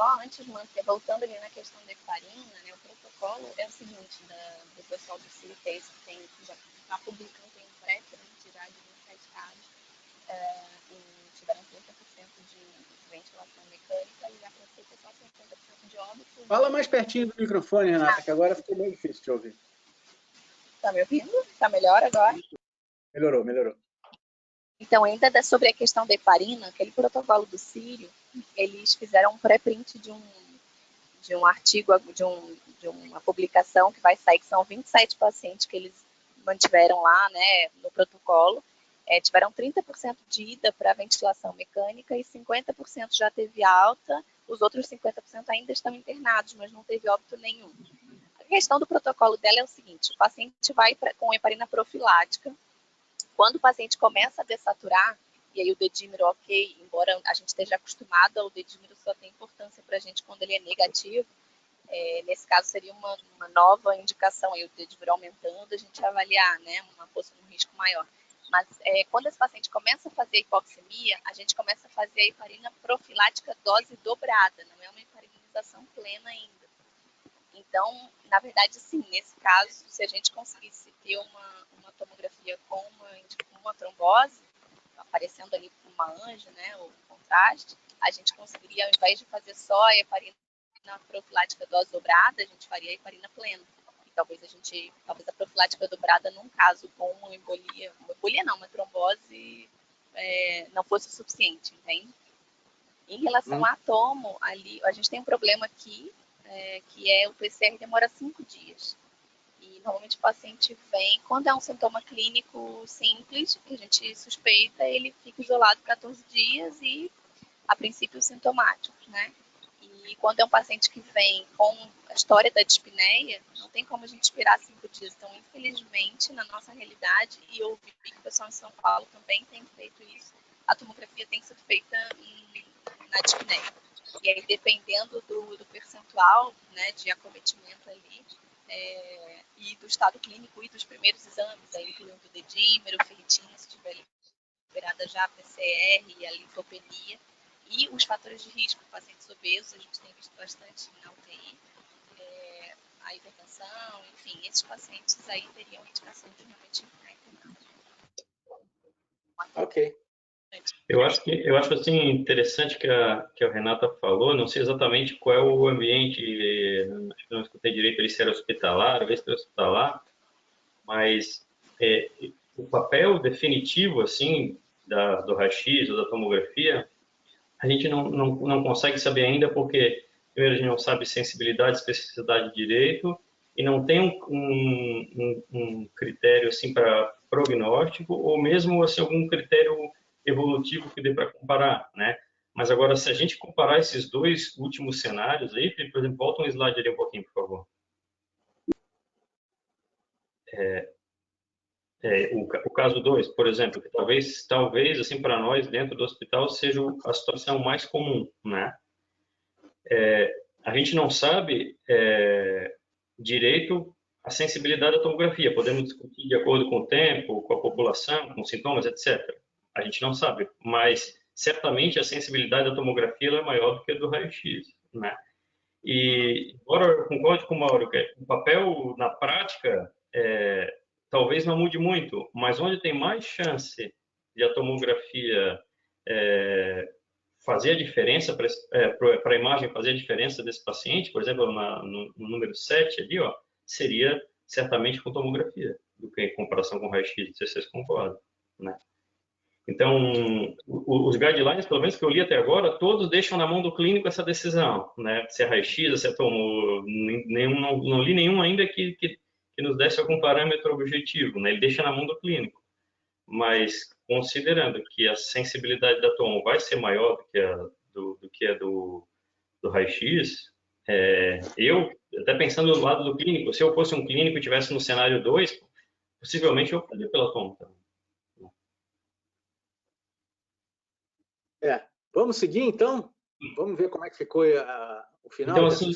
só antes de manter, voltando ali na questão da heparina, né, o protocolo é o seguinte, do pessoal do CITES, que já está publicando, tem um pré-print já de 27 casos, e tiveram 30% de ventilação mecânica, e a princípio só 50% de óbito. Fala mais pertinho do microfone, Renata, que agora ficou meio difícil de ouvir. Está me ouvindo? Está melhor agora? Melhorou, melhorou. Então, ainda sobre a questão da heparina, aquele protocolo do Sírio, eles fizeram um pré-print de um artigo, de uma publicação que vai sair, que são 27 pacientes que eles mantiveram lá, né, no protocolo. Tiveram 30% de ida para ventilação mecânica e 50% já teve alta, os outros 50% ainda estão internados, mas não teve óbito nenhum. A questão do protocolo dela é o seguinte, o paciente vai com heparina profilática. Quando o paciente começa a dessaturar, e aí o dedímero, ok, embora a gente esteja acostumado, o dedímero só tem importância para a gente quando ele é negativo. Nesse caso, seria uma nova indicação, aí o dedímero aumentando, a gente avaliar, né, um risco maior. Mas quando esse paciente começa a fazer hipoxemia, a gente começa a fazer a heparina profilática dose dobrada, não é uma heparinização plena ainda. Então, na verdade, sim, nesse caso, se a gente conseguisse ter uma tomografia com uma trombose, aparecendo ali uma anja, né, o contraste, a gente conseguiria, ao invés de fazer só a heparina profilática dose dobrada, a gente faria a heparina plena. E talvez a profilática dobrada, num caso com uma embolia não, uma trombose, não fosse o suficiente, entende? Em relação a tomo, ali, a gente tem um problema aqui, que é o PCR demora 5 dias. E normalmente o paciente vem, quando é um sintoma clínico simples, que a gente suspeita, ele fica isolado 14 dias e, a princípio, sintomático, né? E quando é um paciente que vem com a história da dispneia, não tem como a gente esperar 5 dias. Então, infelizmente, na nossa realidade, e eu vi que o pessoal em São Paulo também tem feito isso, a tomografia tem sido feita na dispneia. E aí, dependendo do percentual, né, de acometimento ali, e do estado clínico e dos primeiros exames, aí, incluindo o dedímero, ferritina, se estiver liberada já a PCR e a linfopenia, e os fatores de risco, pacientes obesos, a gente tem visto bastante na UTI, a hipertensão, enfim, esses pacientes aí teriam indicação de realmente ficar internados. Ok. Eu acho assim interessante que a Renata falou, não sei exatamente qual é o ambiente, acho que não escutei direito ali se era hospitalar ou extra-hospitalar, mas o papel definitivo assim do raio-x ou da tomografia, a gente não consegue saber ainda porque primeiro a gente não sabe sensibilidade, especificidade direito e não tem um critério assim para prognóstico ou mesmo assim algum critério evolutivo que dê para comparar, né? Mas agora, se a gente comparar esses dois últimos cenários aí, por exemplo, volta um slide ali um pouquinho, por favor. O caso 2, por exemplo, que talvez assim, para nós, dentro do hospital, seja a situação mais comum, né? A gente não sabe direito a sensibilidade da tomografia, podemos discutir de acordo com o tempo, com a população, com sintomas, etc. A gente não sabe, mas certamente a sensibilidade da tomografia é maior do que a do raio-x, né? E, embora eu concorde com o Mauro, que o papel na prática talvez não mude muito, mas onde tem mais chance de a tomografia fazer a diferença para a imagem, fazer a diferença desse paciente, por exemplo, no número 7 ali, ó, seria certamente com tomografia, do que em comparação com raio-x, se vocês concordam, né? Então, os guidelines, pelo menos que eu li até agora, todos deixam na mão do clínico essa decisão, né? Se é raio-x, se é tomo, não li nenhum ainda que nos desse algum parâmetro objetivo, né? Ele deixa na mão do clínico. Mas, considerando que a sensibilidade da tomo vai ser maior do que a do raio-x, eu, até pensando do lado do clínico, se eu fosse um clínico e estivesse no cenário 2, possivelmente eu optaria pela tomo também. Vamos seguir, então? Vamos ver como é que ficou o final? Então, assim,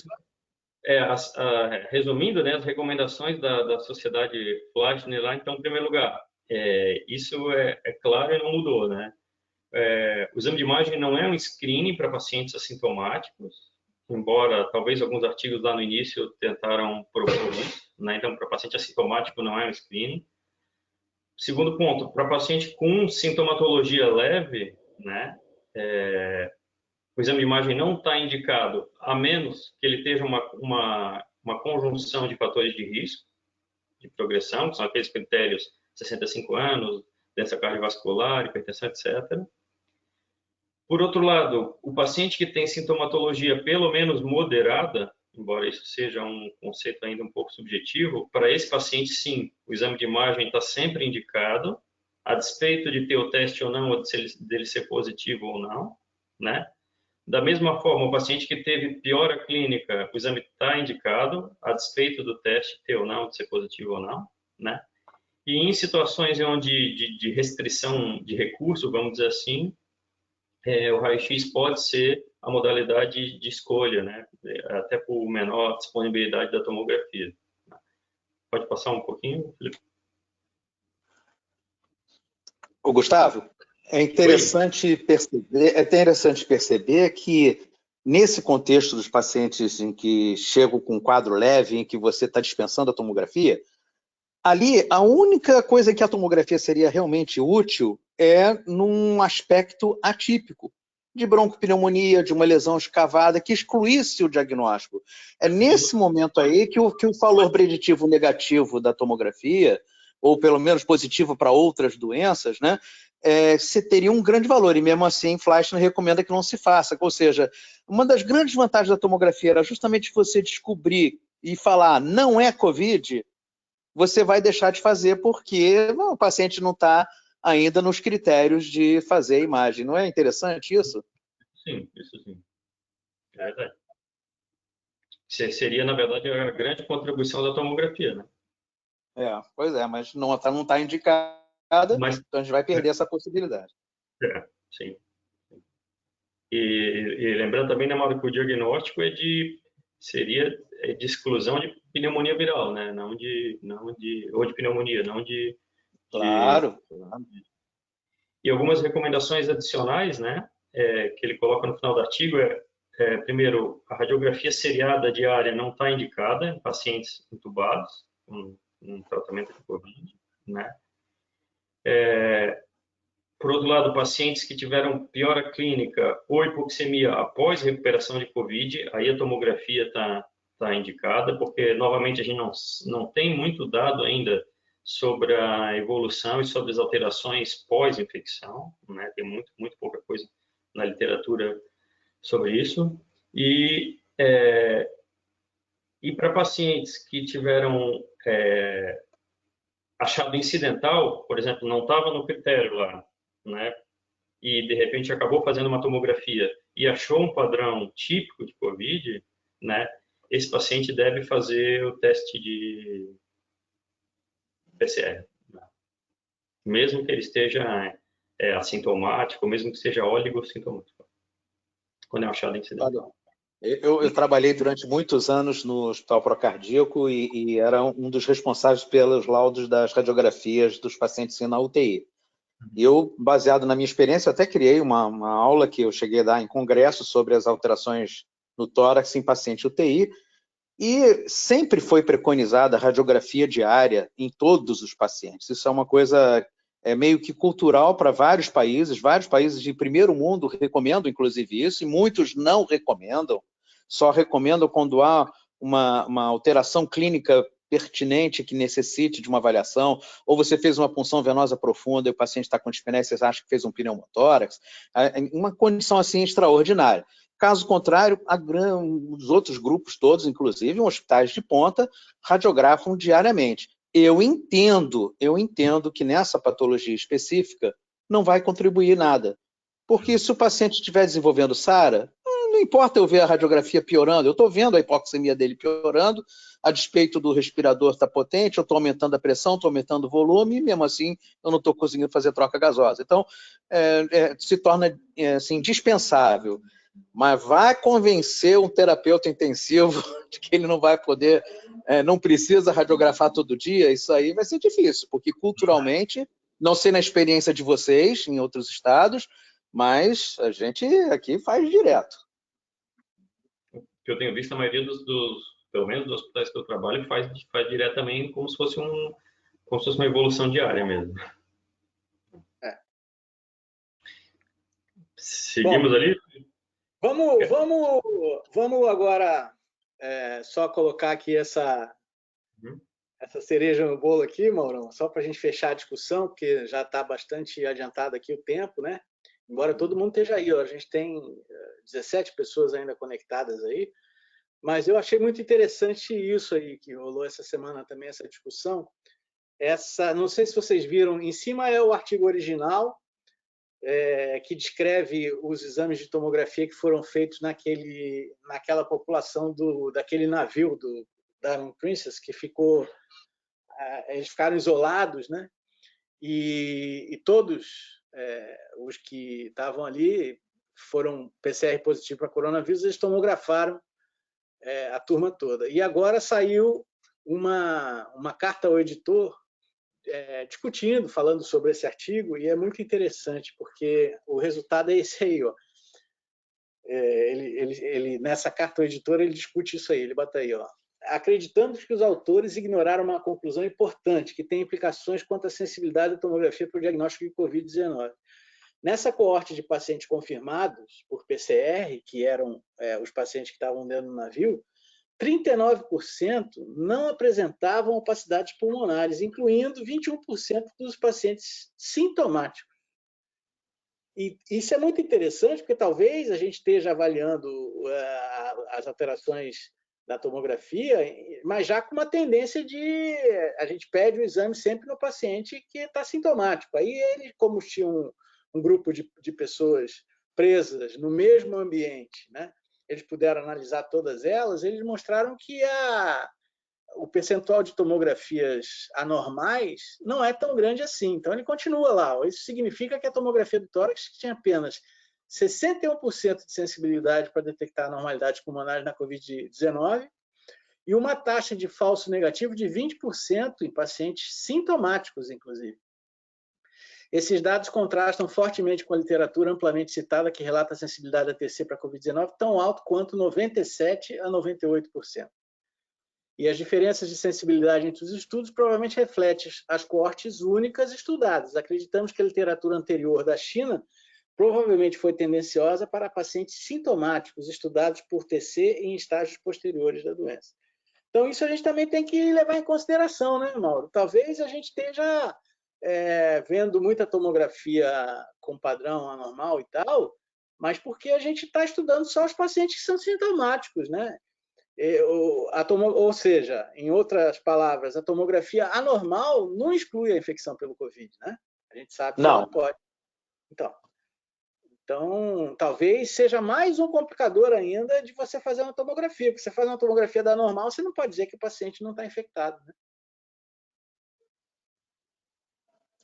resumindo, né, as recomendações da Sociedade Fleischner lá, então, em primeiro lugar, isso é claro e não mudou, né? O exame de imagem não é um screening para pacientes assintomáticos, embora talvez alguns artigos lá no início tentaram propor isso, né? Então, para paciente assintomático não é um screening. Segundo ponto, para paciente com sintomatologia leve, né, o exame de imagem não está indicado, a menos que ele esteja uma conjunção de fatores de risco, de progressão, que são aqueles critérios 65 anos, doença cardiovascular, hipertensão, etc. Por outro lado, o paciente que tem sintomatologia pelo menos moderada, embora isso seja um conceito ainda um pouco subjetivo, para esse paciente, sim, o exame de imagem está sempre indicado, a despeito de ter o teste ou não, ou dele ser positivo ou não, né? Da mesma forma, o paciente que teve piora clínica, o exame está indicado, a despeito do teste ter ou não, de ser positivo ou não, né? E em situações onde de restrição de recurso, vamos dizer assim, o raio-x pode ser a modalidade de escolha, né? Até por menor disponibilidade da tomografia. Pode passar um pouquinho, Felipe? Ô, Gustavo, é interessante perceber que, nesse contexto dos pacientes em que chegam com um quadro leve, em que você está dispensando a tomografia, ali, a única coisa que a tomografia seria realmente útil é num aspecto atípico, de broncopneumonia, de uma lesão escavada, que excluísse o diagnóstico. É nesse momento aí que o valor preditivo negativo da tomografia, ou pelo menos positivo para outras doenças, né, você teria um grande valor, e mesmo assim, Fleischner recomenda que não se faça. Ou seja, uma das grandes vantagens da tomografia era justamente você descobrir e falar, não é COVID, você vai deixar de fazer porque o paciente não está ainda nos critérios de fazer a imagem. Não é interessante isso? Sim, isso sim. É verdade. Seria, na verdade, a grande contribuição da tomografia, né? Pois é, mas não está indicada, Mas, então a gente vai perder essa possibilidade. Sim. E lembrando também, né, Mauro, que o diagnóstico seria de exclusão de pneumonia viral, né? Ou de pneumonia, não de... Claro. E algumas recomendações adicionais, né, que ele coloca no final do artigo primeiro, a radiografia seriada diária não está indicada em pacientes intubados com tratamento de COVID, né? Por outro lado, pacientes que tiveram piora clínica ou hipoxemia após recuperação de COVID, aí a tomografia está indicada, porque, novamente, a gente não tem muito dado ainda sobre a evolução e sobre as alterações pós-infecção, né? Tem muito pouca coisa na literatura sobre isso. E para pacientes que tiveram achado incidental, por exemplo, não estava no critério lá, né? E de repente acabou fazendo uma tomografia e achou um padrão típico de COVID, né? Esse paciente deve fazer o teste de PCR, né? Mesmo que ele esteja assintomático, mesmo que seja oligossintomático, quando é achado incidental. Eu trabalhei durante muitos anos no Hospital Procardíaco e era um dos responsáveis pelos laudos das radiografias dos pacientes na UTI. E eu, baseado na minha experiência, até criei uma aula que eu cheguei a dar em congresso sobre as alterações no tórax em paciente UTI, e sempre foi preconizada a radiografia diária em todos os pacientes. Isso é uma coisa meio que cultural para vários países de primeiro mundo recomendam, inclusive, isso, e muitos não recomendam, só recomendam quando há uma alteração clínica pertinente que necessite de uma avaliação, ou você fez uma punção venosa profunda e o paciente está com dispneia, você acha que fez um pneumotórax, uma condição assim extraordinária. Caso contrário, os outros grupos todos, inclusive hospitais de ponta, radiografam diariamente. Eu entendo que nessa patologia específica não vai contribuir nada, porque se o paciente estiver desenvolvendo SARA, não importa eu ver a radiografia piorando, eu estou vendo a hipoxemia dele piorando, a despeito do respirador estar potente, eu estou aumentando a pressão, estou aumentando o volume, e mesmo assim eu não estou conseguindo fazer troca gasosa. Então, se torna assim, dispensável. Mas vai convencer um terapeuta intensivo de que ele não vai poder, não precisa radiografar todo dia, isso aí vai ser difícil, porque culturalmente, não sei na experiência de vocês em outros estados, mas a gente aqui faz direto. que eu tenho visto, a maioria pelo menos dos hospitais que eu trabalho, faz diretamente como se fosse uma evolução diária mesmo. Seguimos. Bom, ali? Vamos agora só colocar aqui essa cereja no bolo aqui, Maurão, só para a gente fechar a discussão, porque já está bastante adiantado aqui o tempo, né? Embora todo mundo esteja aí, ó, a gente tem 17 pessoas ainda conectadas aí, mas eu achei muito interessante isso aí que rolou essa semana também, essa discussão. Não sei se vocês viram, em cima é o artigo original, que descreve os exames de tomografia que foram feitos naquela população daquele navio do Diamond Princess, que eles ficaram isolados, né? E todos os que estavam ali foram PCR positivo para coronavírus, eles tomografaram a turma toda. E agora saiu uma carta ao editor discutindo, falando sobre esse artigo, e é muito interessante, porque o resultado é esse aí. Ó. Ele, nessa carta ao editor, ele discute isso aí, ele bota aí, ó. Acreditamos que os autores ignoraram uma conclusão importante, que tem implicações quanto à sensibilidade da tomografia para o diagnóstico de Covid-19. Nessa coorte de pacientes confirmados por PCR, que eram os pacientes que estavam dentro do navio, 39% não apresentavam opacidades pulmonares, incluindo 21% dos pacientes sintomáticos. E isso é muito interessante, porque talvez a gente esteja avaliando as alterações da tomografia, mas já com uma tendência de... A gente pede o exame sempre no paciente que está sintomático. Aí ele, como tinha um grupo de pessoas presas no mesmo ambiente, né? Eles puderam analisar todas elas, eles mostraram que o percentual de tomografias anormais não é tão grande assim. Então, ele continua lá. Isso significa que a tomografia do tórax tinha apenas 61% de sensibilidade para detectar anormalidades pulmonares na Covid-19 e uma taxa de falso negativo de 20% em pacientes sintomáticos, inclusive. Esses dados contrastam fortemente com a literatura amplamente citada que relata a sensibilidade da TC para a Covid-19 tão alto quanto 97% a 98%. E as diferenças de sensibilidade entre os estudos provavelmente refletem as coortes únicas estudadas. Acreditamos que a literatura anterior da China provavelmente foi tendenciosa para pacientes sintomáticos estudados por TC em estágios posteriores da doença. Então, isso a gente também tem que levar em consideração, né, Mauro? Talvez a gente esteja vendo muita tomografia com padrão anormal e tal, mas porque a gente está estudando só os pacientes que são sintomáticos, né? Ou seja, em outras palavras, a tomografia anormal não exclui a infecção pelo Covid, né? A gente sabe que ela pode. Então, talvez seja mais um complicador ainda de você fazer uma tomografia, porque você faz uma tomografia da normal, você não pode dizer que o paciente não está infectado, né?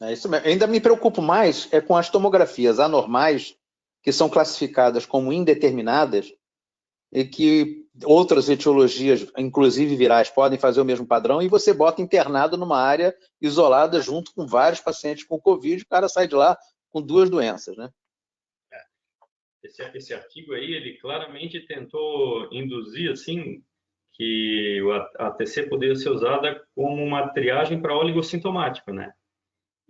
É isso mesmo. Ainda me preocupo mais com as tomografias anormais, que são classificadas como indeterminadas, e que outras etiologias, inclusive virais, podem fazer o mesmo padrão, e você bota internado numa área isolada junto com vários pacientes com Covid, o cara sai de lá com 2 doenças, né? Esse artigo aí, ele claramente tentou induzir, assim, que a TC poderia ser usada como uma triagem para oligossintomático, né?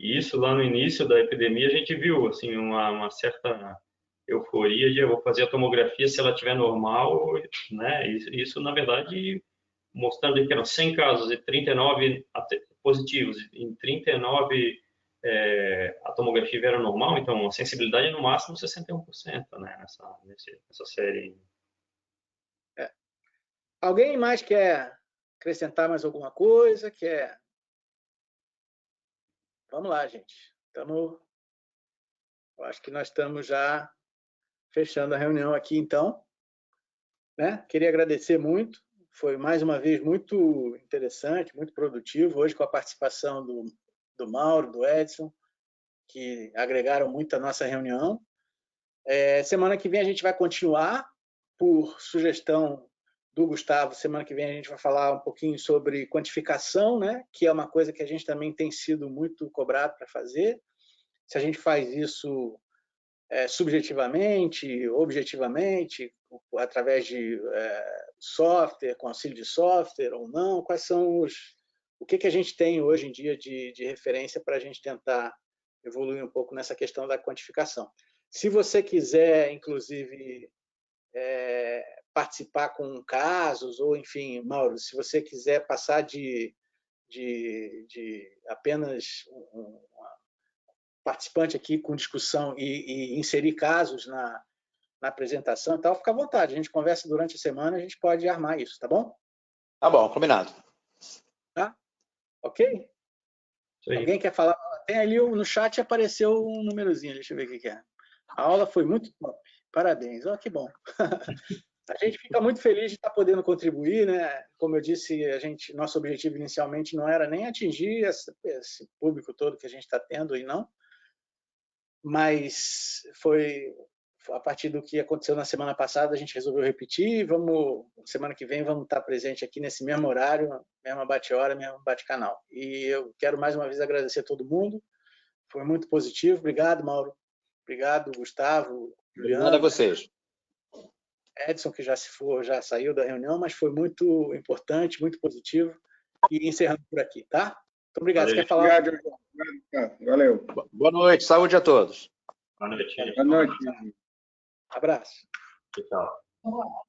E isso lá no início da epidemia a gente viu, assim, uma certa euforia de eu vou fazer a tomografia se ela estiver normal, né? Isso, na verdade, mostrando que eram 100 casos e 39 positivos, em 39 a tomografia era normal, então a sensibilidade é no máximo 61%, né? Nessa série. Alguém mais quer acrescentar mais alguma coisa? Vamos lá, gente. Eu acho que nós estamos já fechando a reunião aqui, então. Né? Queria agradecer muito. Foi, mais uma vez, muito interessante, muito produtivo, hoje com a participação do Mauro, do Edson, que agregaram muito à nossa reunião. Semana que vem a gente vai continuar, por sugestão do Gustavo, semana que vem a gente vai falar um pouquinho sobre quantificação, né? Que é uma coisa que a gente também tem sido muito cobrado para fazer. Se a gente faz isso subjetivamente, objetivamente, através de software, com auxílio de software ou não? Quais são o que a gente tem hoje em dia de referência para a gente tentar evoluir um pouco nessa questão da quantificação? Se você quiser, inclusive, participar com casos, ou, enfim, Mauro, se você quiser passar de apenas um participante aqui com discussão e inserir casos na apresentação e tal, fica à vontade. A gente conversa durante a semana, a gente pode armar isso, tá bom? Tá bom, combinado. Tá? Ok? Alguém quer falar? Tem ali no chat, apareceu um númerozinho, deixa eu ver o que é. A aula foi muito top. Parabéns. Olha que bom. A gente fica muito feliz de estar podendo contribuir, né? Como eu disse, nosso objetivo inicialmente não era nem atingir esse público todo que a gente está tendo e não, mas foi a partir do que aconteceu na semana passada, a gente resolveu repetir. Semana que vem vamos estar presente aqui nesse mesmo horário, mesma bate-hora, mesmo bate-canal. E eu quero mais uma vez agradecer a todo mundo. Foi muito positivo. Obrigado, Mauro. Obrigado, Gustavo, Juliana. Obrigado a vocês. Edson, que já saiu da reunião, mas foi muito importante, muito positivo. E encerrando por aqui, tá? Muito obrigado. Você quer falar? Obrigado. Valeu. Boa noite. Saúde a todos. Boa noite. Boa noite. Abraço. Tchau.